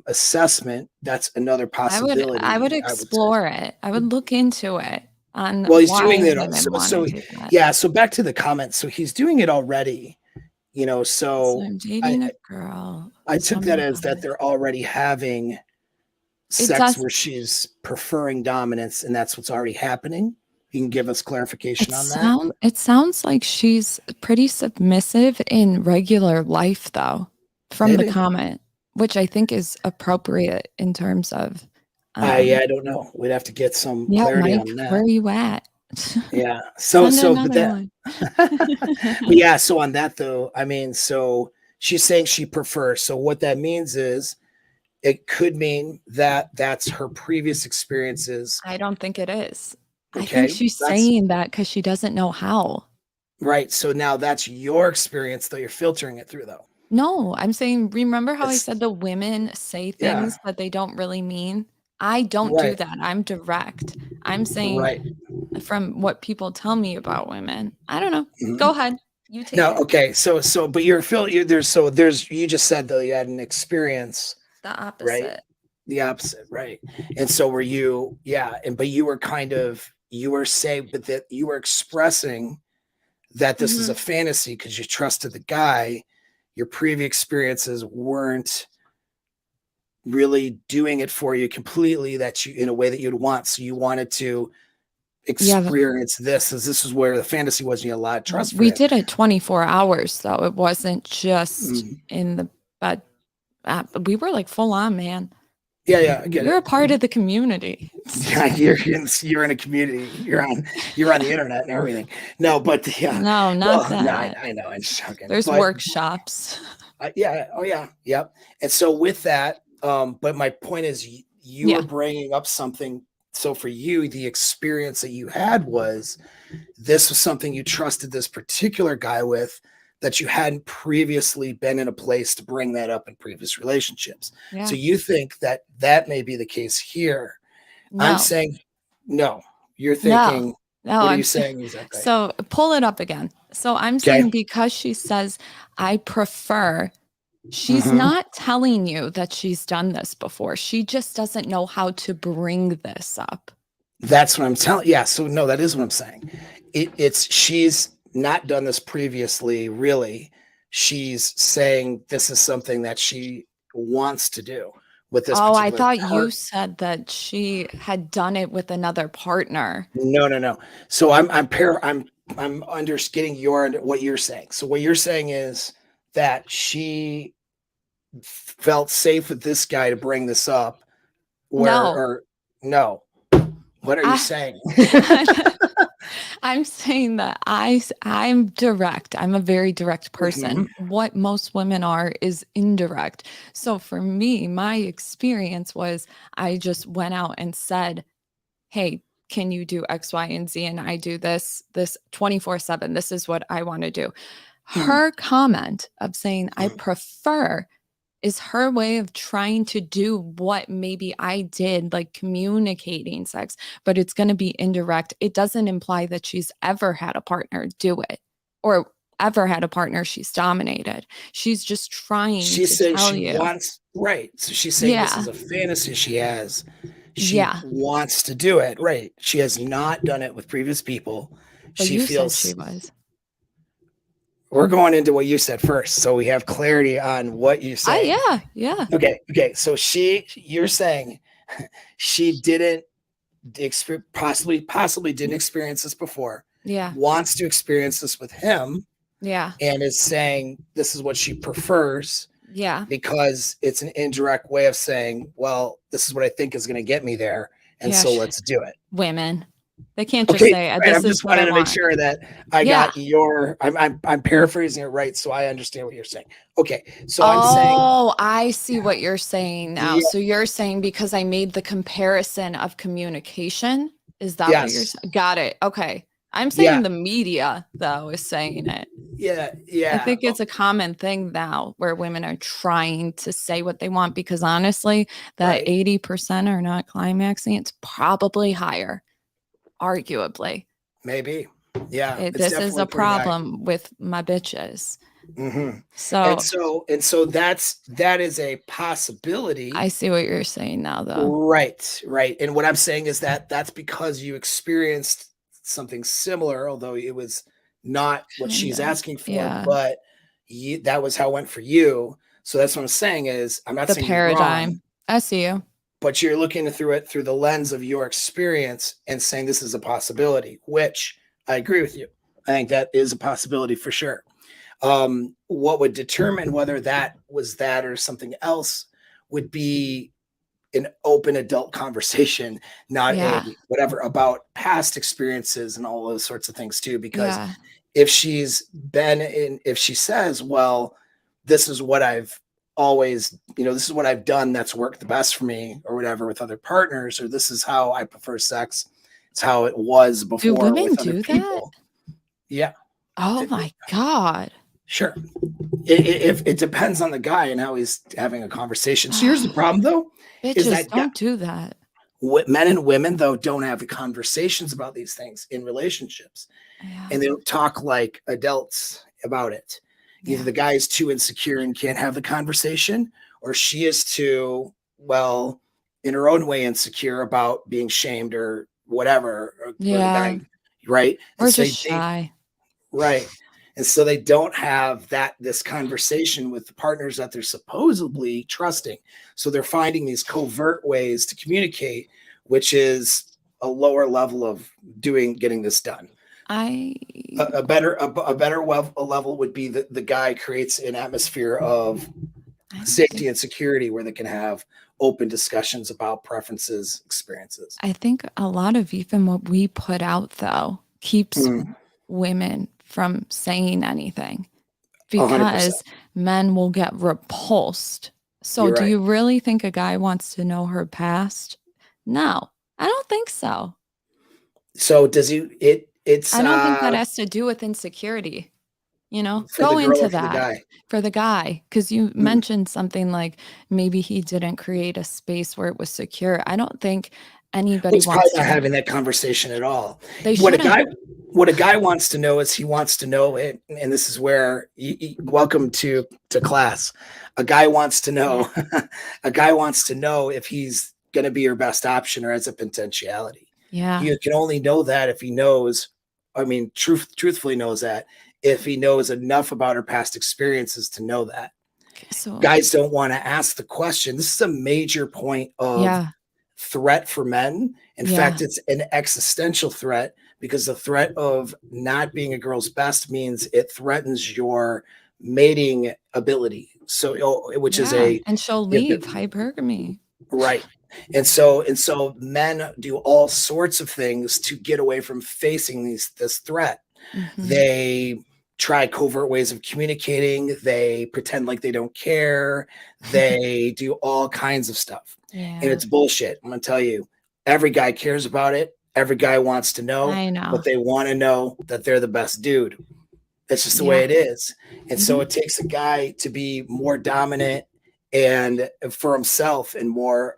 assessment. That's another I would possibility, I would say. explore it. I would look into it on Well, he's why doing it. women want to So do that. yeah. So back to the comments. So he's doing it already. So So I'm dating I a girl. I took that Some as that they're already having it sex does where she's preferring dominance, and that's what's already happening. You can give us clarification on that. it sounds like she's pretty submissive in regular life though, from the Maybe. comment, which I think is appropriate in terms of Yeah, I don't know. We'd have to get some yeah, clarity Mike, on where that. are you at? Yeah. Send But another that, one. but yeah. So on that though, I mean, so she's saying she prefers. So what that means is it could mean that that's her previous experiences. I don't think it is. I think Okay. she's That's saying that because she doesn't know how. right. So now that's your experience, though you're filtering it through, though. No, I'm saying, remember how I It's, said the women say yeah. things that they don't really mean? I don't do Right. that. I'm direct. I'm saying Right. from what people tell me about women. I don't know. Go Mhm. ahead. You take No, it. okay. But you just said though you had an experience, The right? opposite. The opposite, right? And so were you, yeah. But you were you were saying, but that you were expressing that this is a Hmm. fantasy because you trusted the guy. Your previous experiences weren't really doing it for you completely that you in a way that you'd want. So you wanted to Yeah, experience this as this is where the fantasy was. And you had a lot of trust for we him. did it 24 hours though. It wasn't just Mm. in the bed. We were like full on, man. Yeah, yeah, I get You're a it. part of the community. Yeah, you're in a community. You're on the internet and everything. No, but yeah. No, not Well, no, that. I know I'm just joking. There's But workshops. yeah, oh yeah, yep. And so with that, but my point is, you were Yeah. bringing up something. So for you, the experience that you had was this was something you trusted this particular guy with that you hadn't previously been in a place to bring that up in previous relationships. So Yeah. you think that that may be the case here. I'm No. saying no. You're No. thinking, No, what are you saying exactly? so pull it up again. So I'm Okay. saying because she says I prefer, she's Mm-hmm. not telling you that she's done this before. She just doesn't know how to bring this up. That's what I'm telling. Yeah. So no, that is what I'm saying. It's she's not done this previously, really. She's saying this is something that she wants to do with this Oh, I particular thought you part. said that she had done it with another partner. No, no, no. So I'm under getting what you're saying. So what you're saying is that she felt safe with this guy to bring this up, where No. or no. What are you I saying? I'm saying that I'm direct. I'm a very direct person. Mhm. What most women are is indirect. So for me, my experience was I just went out and said, "Hey, can you do X, Y, and Z?" And I do this 24/7. This is what I want to do. Mhm. Her comment of saying I Mhm. prefer is her way of trying to do what maybe I did, like communicating sex, but it's going to be indirect. It doesn't imply that she's ever had a partner do it or ever had a partner she's dominated. She's just trying She's to saying tell she you, wants right. So she's saying this is yeah, a fantasy she has. She yeah. wants to do it. Right. She has not done it with previous people. But She you said she feels was. we're going into what you said first, so we have clarity on what you're saying. Yeah, yeah, Okay, okay. So you're saying she didn't possibly didn't experience this before, yeah, wants to experience this with him, yeah, and is saying this is what she prefers yeah, because it's an indirect way of saying, well, this is what I think is going to get me there, and yeah. so let's do it. Women, they can't just Okay, say, right. "This I'm is just what I wanting to make want." sure that I Yeah. got your. I'm paraphrasing it right, so I understand what you're saying. Okay, so I'm saying, Oh, I see what you're saying now. yeah, So you're saying because I made the comparison of communication, is that what you're yes, saying? Got it. Okay. I'm yeah, saying the media, though, is saying it. yeah, I yeah. think it's a common thing now where women are trying to say what they want because honestly, that Right, 80% are not climaxing. It's probably higher, arguably. maybe. Yeah, it's This is definitely a pretty high. problem with my bitches. Mhm. So And so that is a possibility. I see what you're saying now, though. Right, right. And what I'm saying is that that's because you experienced something similar, although it was not what Kind she's of. asking for, Yeah. but that was how it went for you. So that's what I'm saying is I'm not The saying you're wrong, paradigm. I see you. but you're looking through it through the lens of your experience and saying this is a possibility, which I agree with you. I think that is a possibility for sure. What would determine whether that was that or something else would be an open adult conversation, not Yeah. a whatever about past experiences and all those sorts of things too. Because Yeah. if she says, well, this is what I've always, this is what I've done that's worked the best for me or whatever with other partners, or this is how I prefer sex. It's how it was Do before women with other do that? people. Yeah. Oh my God. Sure. It depends on the guy and how he's having a conversation. So here's the problem, though, is Bitches, that don't do that. men and women, though, don't have the conversations about these things in relationships, Yeah. and they don't talk like adults about it. Either Yeah. the guy is too insecure and can't have the conversation, or she is too, well, in her own way, insecure about being shamed or whatever, or the Yeah. guy, right? And Or so just shy. right. And so they don't have this conversation with the partners that they're supposedly trusting. So they're finding these covert ways to communicate, which is a lower level of getting this done. I A better level would be that the guy creates an atmosphere of I don't safety think and security where they can have open discussions about preferences, experiences. I think a lot of even what we put out though keeps Mm, women from saying anything 100%. because men will get repulsed. So You're do right. you really think a guy wants to know her past? No, I don't think so. So does he it's I don't think that has to do with insecurity. for the Go girl into or for the that guy? for the guy because you Mm. mentioned something like maybe he didn't create a space where it was secure. I don't think anybody Was probably wants not to. having that conversation at all. They What a shouldn't. guy what a guy wants to know is he wants to know it, and this is where welcome to class. A guy wants to Yeah. know a guy wants to know if he's going to be your best option or has a potentiality. Yeah. He can only know that if he knows, I mean, truthfully knows that if he knows enough about her past experiences to know that. Okay, so Guys don't want to ask the question. This is a major point of yeah. threat for men. In Yeah. fact, it's an existential threat because the threat of not being a girl's best means it threatens your mating ability. So, which is Yeah. And she'll leave hypergamy. right. And so men do all sorts of things to get away from facing this threat. Hmm. They try covert ways of communicating. They pretend like they don't care. They do all kinds of stuff. And Yeah. it's bullshit. I'm going to tell you, every guy cares about it. Every guy wants to know, I know. but they want to know that they're the best dude. That's just the way Yeah. it is. And so Hmm. it takes a guy to be more dominant and for himself and more,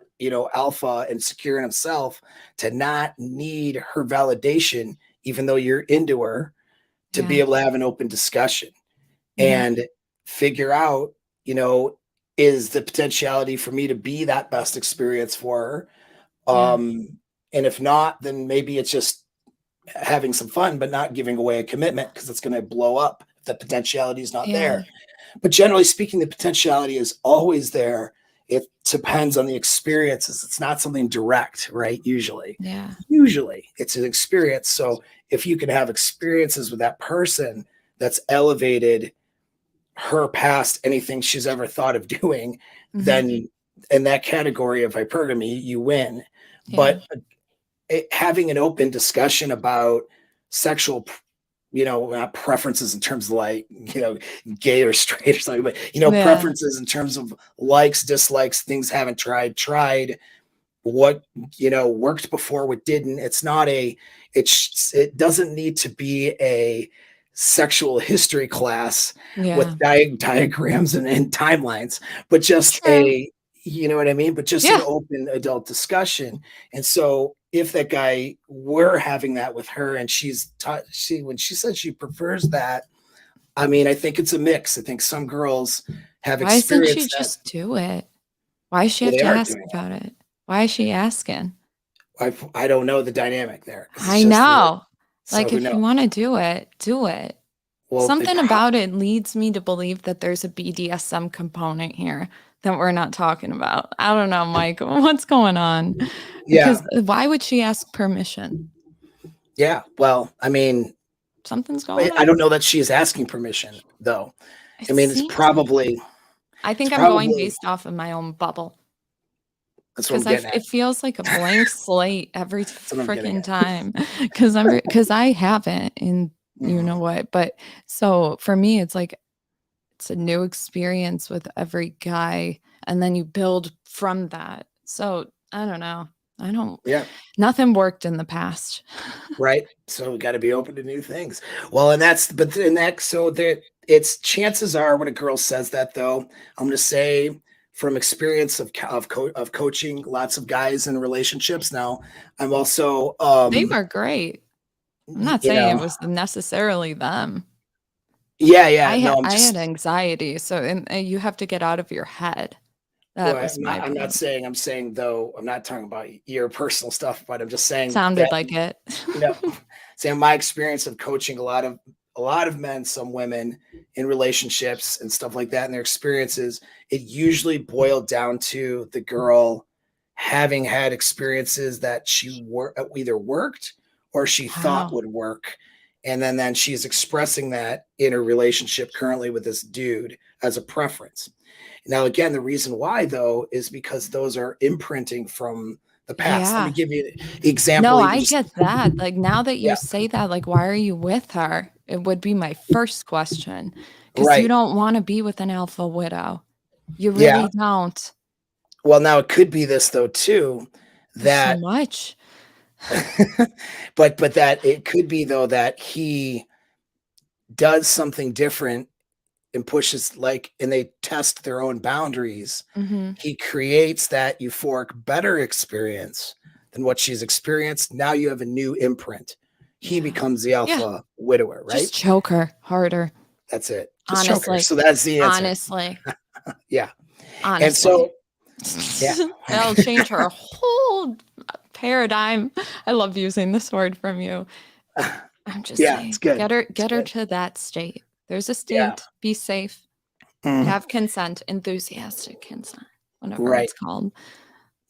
alpha and secure in himself to not need her validation, even though you're into her, to be Yeah. able to have an open discussion Yeah. and figure out, is the potentiality for me to be that best experience for her? Yeah. And if not, then maybe it's just having some fun, but not giving away a commitment because it's going to blow up if the potentiality is not Yeah. there. But generally speaking, the potentiality is always there. It depends on the experiences. It's not something direct, right? Yeah. Usually it's an experience. So if you can have experiences with that person that's elevated her past anything she's ever thought of doing, Hmm. then in that category of hypergamy, you win. Yeah. But having an open discussion about sexual not preferences in terms of like, gay or straight or something, but, Yeah. preferences in terms of likes, dislikes, things haven't tried, what, worked before, what didn't. It doesn't need to be a sexual history class Yeah. with diagrams and timelines, but just True. you know what I mean? But just an Yeah. open adult discussion. And so if that guy were having that with her and she's taught, when she said she prefers that, I mean, I think it's a mix. I think some girls have Why doesn't she experienced that. just do it? Why does she Well, have they to are ask doing about it? Why is she asking? it. I don't know the dynamic there because it's I just the, know. so Like, who if you knows? want to do it, do it. Well, they Something about it leads me to believe that there's a BDSM component here that we're not talking about. I don't know, Mike. What's going on? yeah, Because why would she ask permission? yeah. Well, I mean, Something's going I on. don't know that she is asking permission though. It I mean, it's seems like probably I it's think I'm going probably based off of my own bubble that's what I'm because getting at. it feels like a blank slate every That's what I'm getting freaking at. time because I haven't and you know what. But so for me, it's like it's a new experience with every guy, and then you build from that. So I don't know. I don't. Yeah. Nothing worked in the past. Right. So we got to be open to new things. Well, and that's, but in that, so that it's chances are when a girl says that though, I'm going to say from experience of coaching lots of guys in relationships. Now I'm also, They were great. I'm not you saying it know, was necessarily them. yeah, no, I'm I had just, anxiety, so and you have to get out of your head. That well, was my I'm not point. saying, I'm saying though, I'm not talking about your personal stuff, but I'm just saying Sounded that, like it. you know, saying my experience of coaching a lot of men, some women in relationships and stuff like that, and their experiences, it usually boiled down to the girl having had experiences that either worked or she thought Wow. would work. And then she's expressing that in her relationship currently with this dude as a preference. Now, again, the reason why though is because those are imprinting from the past. Let me Yeah. give you the example. No, Even I just get that. Like now that you yeah, say that, like, why are you with her? It would be my first question. Because you right. don't want to be with an alpha widow. You Yeah. really don't. Well, now it could be this though too, There's so that much. but that it could be though that he does something different and pushes like and they test their own boundaries. Hmm. He creates that euphoric better experience than what she's experienced. Now you have a new imprint. He Yeah. becomes the Yeah. alpha widower, right? Just choke her harder. That's it. Just choke her. Honestly. So that's the answer. Honestly. Yeah. And Honestly. so yeah. That'll change her whole paradigm. I love using this word from you. I'm just Yeah, it's saying, good. get her Good. to that state. There's a Yeah. state. Be safe. Mhm. Have consent, enthusiastic consent, whatever Right. it's called.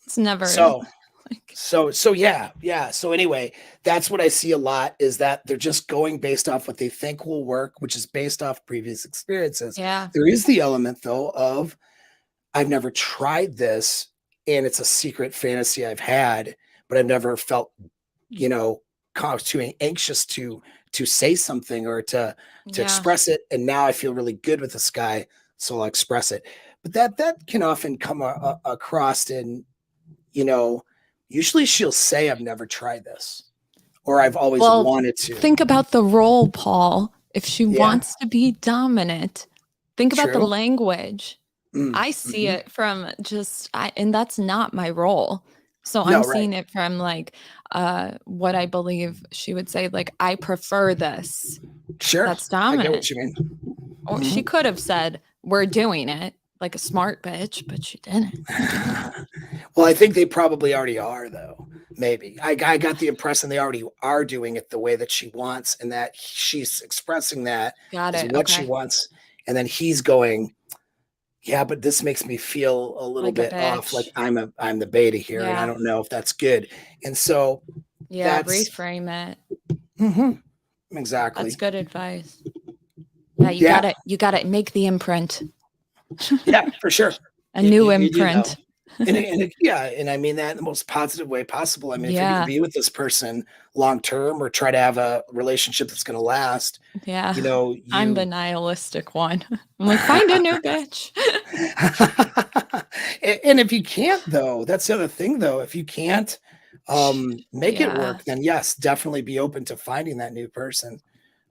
It's never So like so yeah. So anyway, that's what I see a lot is that they're just going based off what they think will work, which is based off previous experiences. yeah. There is the element though of I've never tried this and it's a secret fantasy I've had, but I've never felt, you know, too anxious to say something or to Yeah. express it. And now I feel really good with this guy, so I'll express it. But that can often come across in, you know, usually she'll say, I've never tried this, or I've always Well, wanted to. think about the role, Paul. If she Yeah, wants to be dominant, think about the true. language. I see Mhm. it from and that's not my role. So I'm No, right. seeing it from like what I believe she would say, like, I prefer this. Sure. That's I get dominant. what you mean. Or she Mhm. could have said, we're doing it like a smart bitch, but she didn't. Well, I think they probably already are, though. Maybe I got the impression they already are doing it the way that she wants, and that she's expressing that Got is it. what she Okay. wants, and then he's going, yeah, but this makes me feel a little Like a bit off, like bitch. I'm the beta here, and I Yeah. don't know if that's good. And so Yeah. that's Reframe it. mhm, That's exactly, good advice. Yeah. yeah, You gotta make the imprint, yeah, for sure. a new You do though. imprint. Yeah, and I mean that in the most positive way possible. I mean, if you're going to Yeah. be with this person long term or try to have a relationship that's going to last, Yeah. you know, I'm the you nihilistic one. I'm like, find a new bitch. and if you can't though, that's the other thing though. If you can't make it Yeah. work, then yes, definitely be open to finding that new person.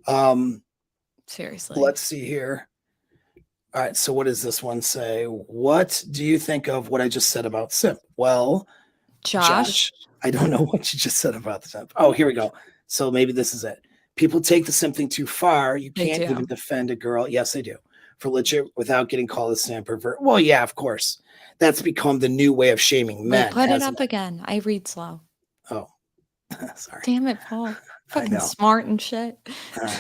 Um, Seriously. let's see here. All right, so what does this one say? What do you think of what I just said about simp? Well, Josh? Josh, I don't know what you just said about the simp. Oh, here we go. So maybe this is it. people take the simping too far. You They can't do. even defend a girl. Yes, they do. For legit without getting called a simp or well, yeah, of course. That's become the new way of shaming Wait, men, put it hasn't up it? again. I read slow. Oh, sorry. Damn it, Paul. I Fucking know. smart and shit.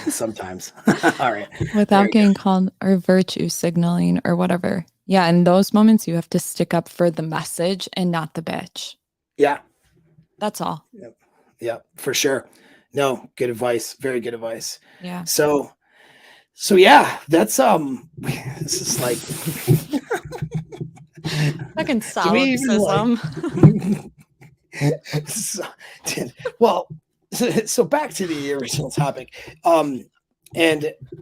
Sometimes. All right. There Without you go. getting called or virtue signaling or whatever. Yeah, in those moments, you have to stick up for the message and not the bitch. Yeah. That's all. Yep. Yep. For sure. No, good advice. Very good advice. Yeah. So yeah, that's this is like Fucking do we even like solipsism. so, well, so back to the original topic. And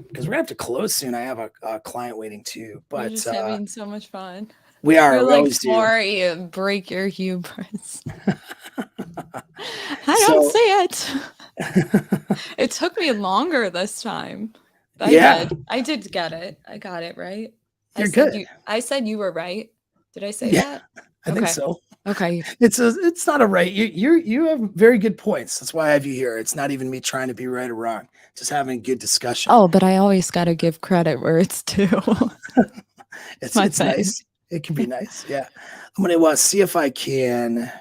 because we're gonna have to close soon, I have a client waiting too. We're But just having so much fun. we You're we like always do. Tori, break your hubris. I don't So see it. It took me longer this time. yeah, I did get it. I got it right. you're good. I said you were right. Did I say Yeah, that? I think Okay. so. Okay. It's not a right. You have very good points. That's why I have you here. It's not even me trying to be right or wrong. Just having a good discussion. Oh, but I always got to give credit where it's due. It's My thing. nice. It can be nice. Yeah. I'm gonna see if I can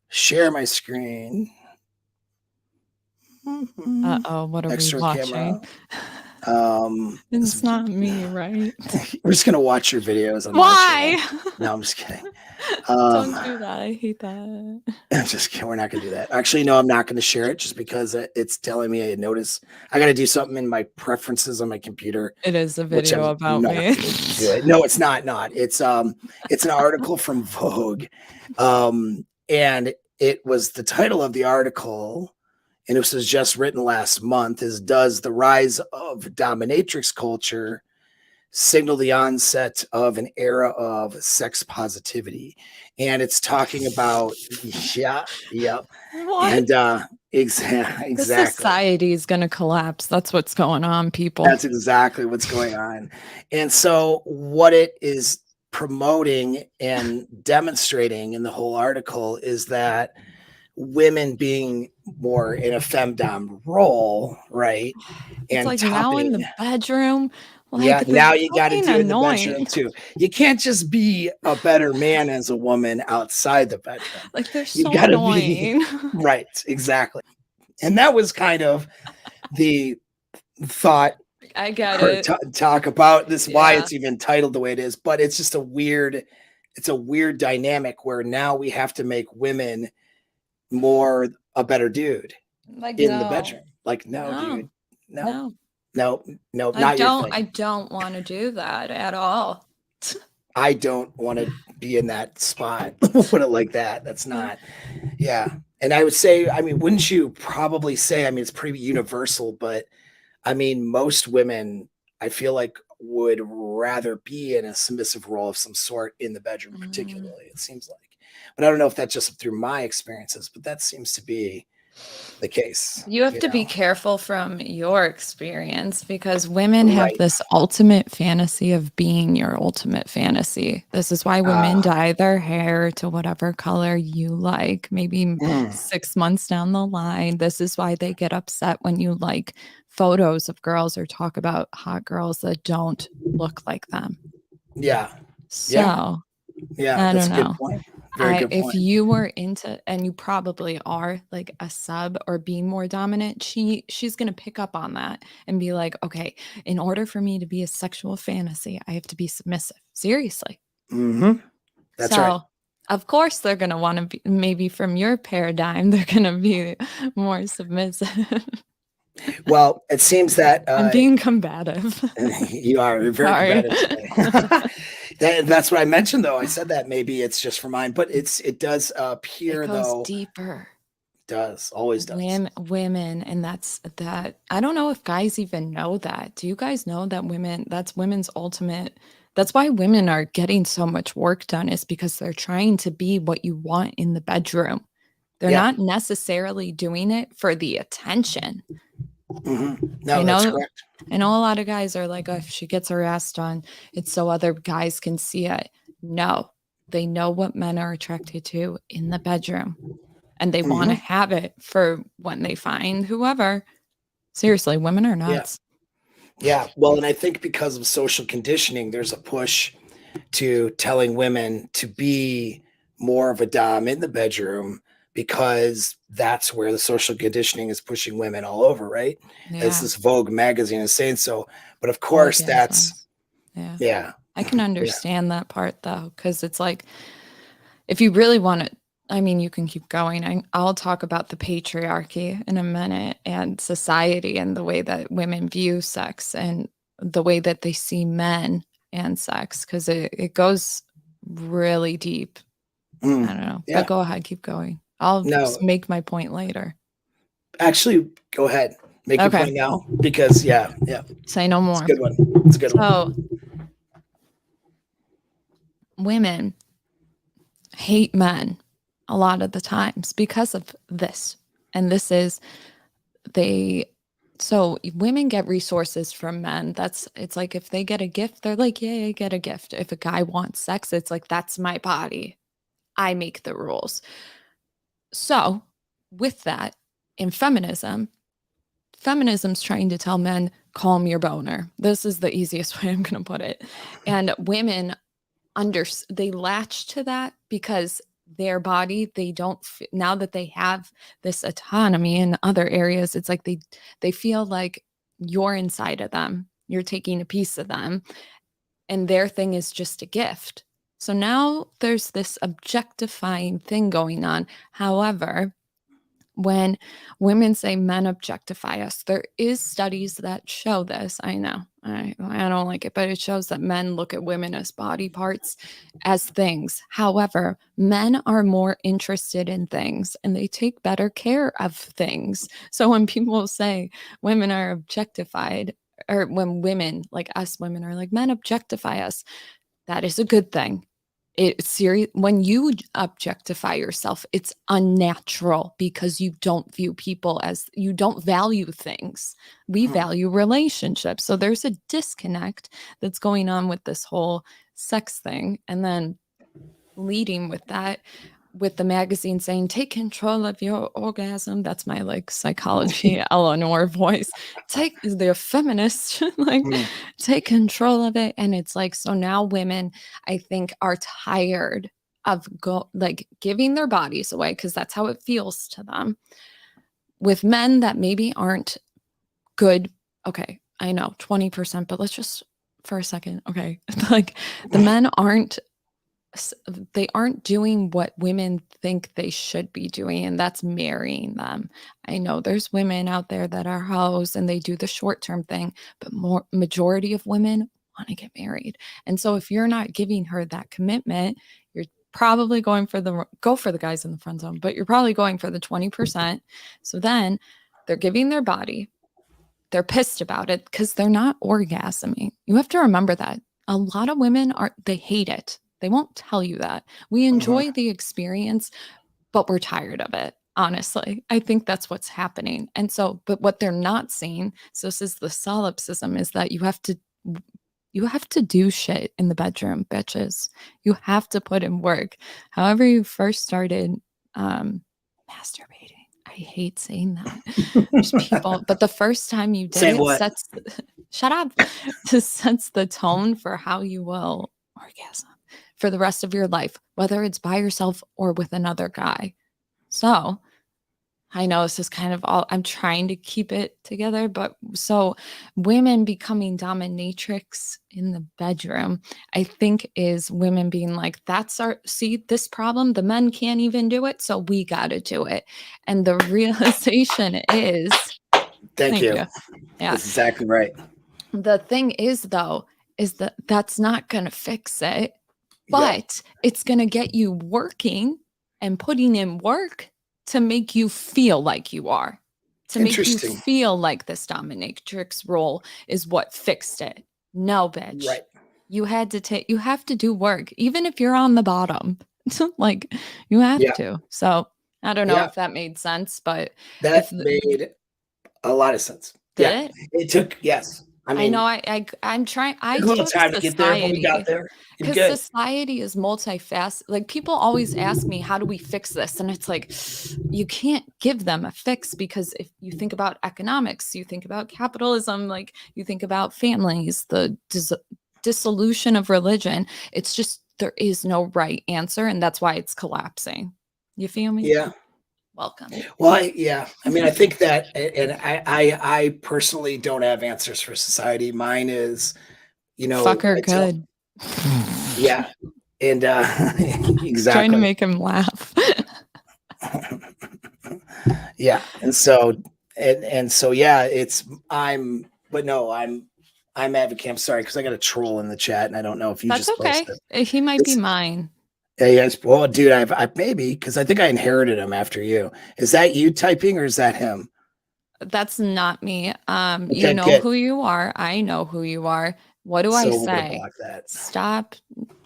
share my screen. Uh-oh, what are Extra we watching? It's not me, right? We're just gonna watch your videos. Why? No, I'm just kidding. Don't do that. I hate that. I'm just kidding. We're not gonna do that. Actually, no, I'm not gonna share it just because it's telling me I notice I gotta do something in my preferences on my computer. It is a Which I'm video about not me. gonna do it. No, it's not. It's an article from Vogue, and it was the title of the article, and this was just written last month. Is does the rise of dominatrix culture signal the onset of an era of sex positivity? And it's talking about What? and The exactly. society is going to collapse. That's what's going on, people. That's exactly what's going on. And so what it is promoting and demonstrating in the whole article is that women being more in a femdom role, right? It's And like now in the bedroom. yeah, Like, now they're you got to fucking do it in the annoying. bedroom too. You can't just be a better man as a woman outside the bedroom. Like, they're You so got to annoying. be right, exactly. And that was kind of the thought. I get it. Talk about this, why Yeah. it's even titled the way it is, but it's just it's a weird dynamic where now we have to make women more a better dude Like, in the no. bedroom. Like, no, dude, no, not your thing. I don't want to do that at all. I don't want to be in that spot. Put it like that. That's not, yeah. And I would say, I mean, wouldn't you probably say, I mean, it's pretty universal, but I mean, most women, I feel like, would rather be in a submissive role of some sort in the bedroom, particularly, it seems like. But I don't know if that's just through my experiences, but that seems to be the case. You have to be careful from your experience because women have this ultimate fantasy of being your ultimate fantasy. This is why women dye their hair to whatever color you like, maybe 6 months down the line. This is why they get upset when you like photos of girls or talk about hot girls that don't look like them. Yeah. So, yeah, that's a good point. Very good point. If you were into, and you probably are, like a sub or being more dominant, she's going to pick up on that and be like, okay, in order for me to be a sexual fantasy, I have to be submissive. Seriously. That's right. Of course, they're going to want to be, maybe from your paradigm, they're going to be more submissive. Well, it seems that I'm being combative. You are. You're very combative today. That's what I mentioned, though. I said that maybe it's just for mine, but it does appear, it goes though. Deeper. Does always does. Women, and that's that. I don't know if guys even know that. Do you guys know that that's women's ultimate? That's why women are getting so much work done, is because they're trying to be what you want in the bedroom. They're not necessarily doing it for the attention. No, that's correct. I know a lot of guys are like, oh, if she gets her ass done, it's so other guys can see it. No, they know what men are attracted to in the bedroom, and they want to have it for when they find whoever. Seriously, women are Yeah. nuts. Yeah. Well, and I think because of social conditioning, there's a push to telling women to be more of a dom in the bedroom because that's where the social conditioning is pushing women all over, right? As Yeah. this Vogue magazine is saying so. But of course, that's, Orgasms. Yeah. yeah. I can Yeah. understand that part though, because it's like, if you really want to, I mean, you can keep going. I'll talk about the patriarchy in a minute and society and the way that women view sex and the way that they see men and sex, because it goes really deep. I don't know. Yeah. But go ahead, keep going. I'll No, make my point later. actually, go ahead. Make your Okay. point now because, yeah. Say no It's a more. good one. It's a good one. So women hate men a lot of the times because of this. And this is so women get resources from men. It's like if they get a gift, they're like, yeah, I get a gift. If a guy wants sex, it's like, that's my body. I make the rules. So with that, in feminism's trying to tell men, calm your boner. This is the easiest way I'm going to put it. And women they latch to that because their body, they don't now that they have this autonomy in other areas, it's like they feel like you're inside of them, you're taking a piece of them, and their thing is just a gift. So now there's this objectifying thing going on. However, when women say men objectify us, there is studies that show this. I know I don't like it, but it shows that men look at women as body parts, as things. However, men are more interested in things and they take better care of things. So when people say women are objectified, or when women like us women are like, men objectify us, that is a good thing. It's serious. When you objectify yourself, it's unnatural because you don't view people as, you don't value things. We value relationships. So there's a disconnect that's going on with this whole sex thing. And then leading with that, with the magazine saying, take control of your orgasm. That's my like psychology Eleanor voice. They're feminist, like take control of it. And it's like, so now women, I think, are tired of giving their bodies away because that's how it feels to them, with men that maybe aren't good. Okay, I know 20%, but let's just for a second. Okay. Like the men aren't doing what women think they should be doing, and that's marrying them. I know there's women out there that are hoes and they do the short-term thing, but majority of women want to get married. And so if you're not giving her that commitment, you're probably going for the guys in the friend zone, but you're probably going for the 20%. So then they're giving their body, they're pissed about it because they're not orgasming. You have to remember that a lot of women they hate it. They won't tell you that. We enjoy the experience, but we're tired of it. Honestly, I think that's what's happening. And so, but what they're not seeing, so this is the solipsism, is that you have to do shit in the bedroom, bitches. You have to put in work. However you first started masturbating. I hate saying that. There's people, but the first time you did Say it what? shut up. This sets the tone for how you will orgasm for the rest of your life, whether it's by yourself or with another guy. So I know this is kind of all, I'm trying to keep it together, but so women becoming dominatrix in the bedroom, I think, is women being like, see this problem, the men can't even do it, so we got to do it. And the realization is, Thank you. Yeah. That's exactly right. The thing is, though, is that that's not going to fix it, but it's going to get you working and putting in work to make you feel like you are, to make you feel like this dominatrix role is what fixed it. No, bitch. Right. You have to do work, even if you're on the bottom. Like you have to. So I don't know if that made sense, but that made a lot of sense. Did it? It took, yes. I I know mean, I'm trying. I took a little took time to get there, but we got society there. You're because good. society is multifaceted. Like people always ask me, how do we fix this? And it's like, you can't give them a fix because if you think about economics, you think about capitalism, like you think about families, the dissolution of religion. It's just, there is no right answer. And that's why it's collapsing. You feel me? Yeah. Welcome. Well, I mean, I think that, and I personally don't have answers for society. Mine is, Fuck her I tell, good. yeah, and Trying to exactly, make him laugh. yeah, and so yeah, but no, I'm advocating. I'm sorry because I got a troll in the chat, and I don't know if you That's just okay. posted. He might be It's mine. yeah, yes. Well, dude, I maybe because I think I inherited him after you. Is that you typing or is that him? That's not me. You Okay, know good. who you are. I know who you are. What do I So we're gonna say? block that Stop.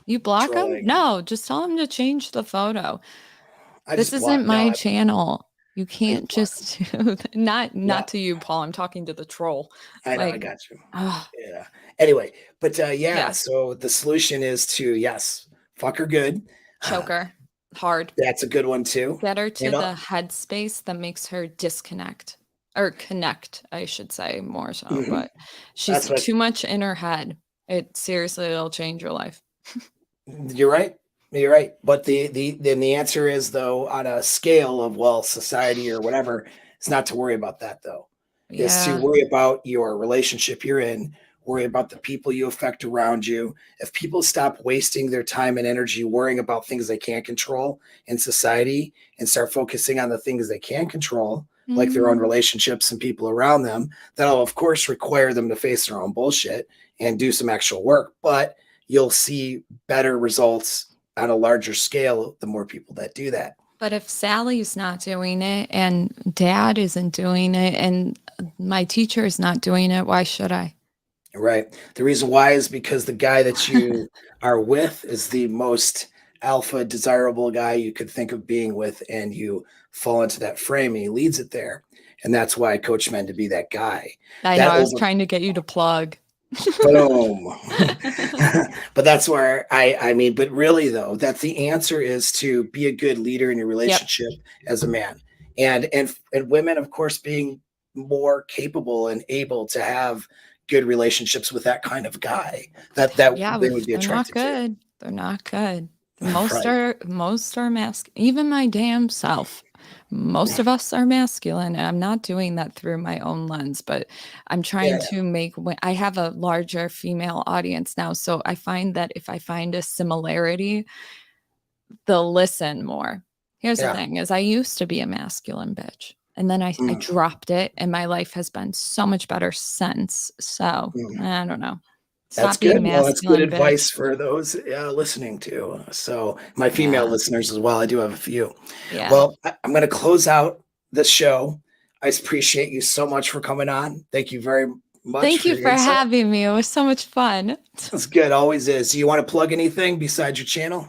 You block him? trolling. No, just tell him to change the photo. I This just isn't blocked. No, my channel. You I just can't blocked him. just not Yeah, to you, Paul. I'm talking to the troll. I know. I Like, got you. oh, Yeah. Anyway, but yeah. yes, So the solution is to yes, fuck her good. choker, hard. That's a good one too. Get her And to the headspace that makes her disconnect or connect, I should say more so. mhm, But she's that's what too much in her head. It seriously, it'll change your life. you're right. You're right. But the answer is though on a scale of well society or whatever, it's not to worry about that though. Is to Yeah. worry about your relationship you're in, worry about the people you affect around you. If people stop wasting their time and energy worrying about things they can't control in society and start focusing on the things they can control, like their own Mhm. relationships and people around them, that'll of course require them to face their own bullshit and do some actual work. But you'll see better results on a larger scale the more people that do that. But if Sally's not doing it and dad isn't doing it and my teacher is not doing it, why should I? Right. The reason why is because the guy that you are with is the most alpha desirable guy you could think of being with, and you fall into that frame and he leads it there. And that's why I coach men to be that guy. I know That I was over trying to get you to plug. boom. But that's where I mean, but really though, that the answer is to be a good leader in your Yep. relationship as a man. And women, of course, being more capable and able to have good relationships with that kind of guy that Yeah, they would be they're not attracted to. good. They're not good. Right. Most are even my damn self. Most of us are masculine, and I'm not doing that through my own lens, but I'm Yeah. trying to make I have a larger female audience now, so I find that if I find a similarity, they'll listen more. Here's the Yeah. thing is I used to be a masculine bitch. And then I Mm, dropped it and my life has been so much better since. So mm. I don't know. That's Stop being good. a Well, that's good masculine advice bitch. for those listening to. So, my female Yeah. listeners as well. I do have a few. Yeah. Well, I'm going to close out the show. I appreciate you so much for coming on. Thank you very much Thank for you your for insight. having me. It was so much fun. It's good. Always is. Do you want to plug anything besides your channel?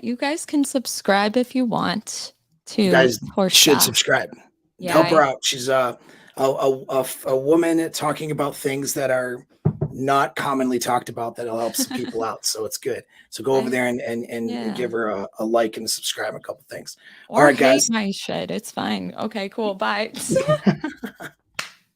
You guys can subscribe if you want You to guys should Torshaa. subscribe. Yeah. Help her out. She's a woman talking about things that are not commonly talked about that'll help some people out. So it's good. So go over there and Yeah. give her a like and a subscribe, a couple things. All Or right, hate guys. my shit. It's fine. Okay, cool. Bye.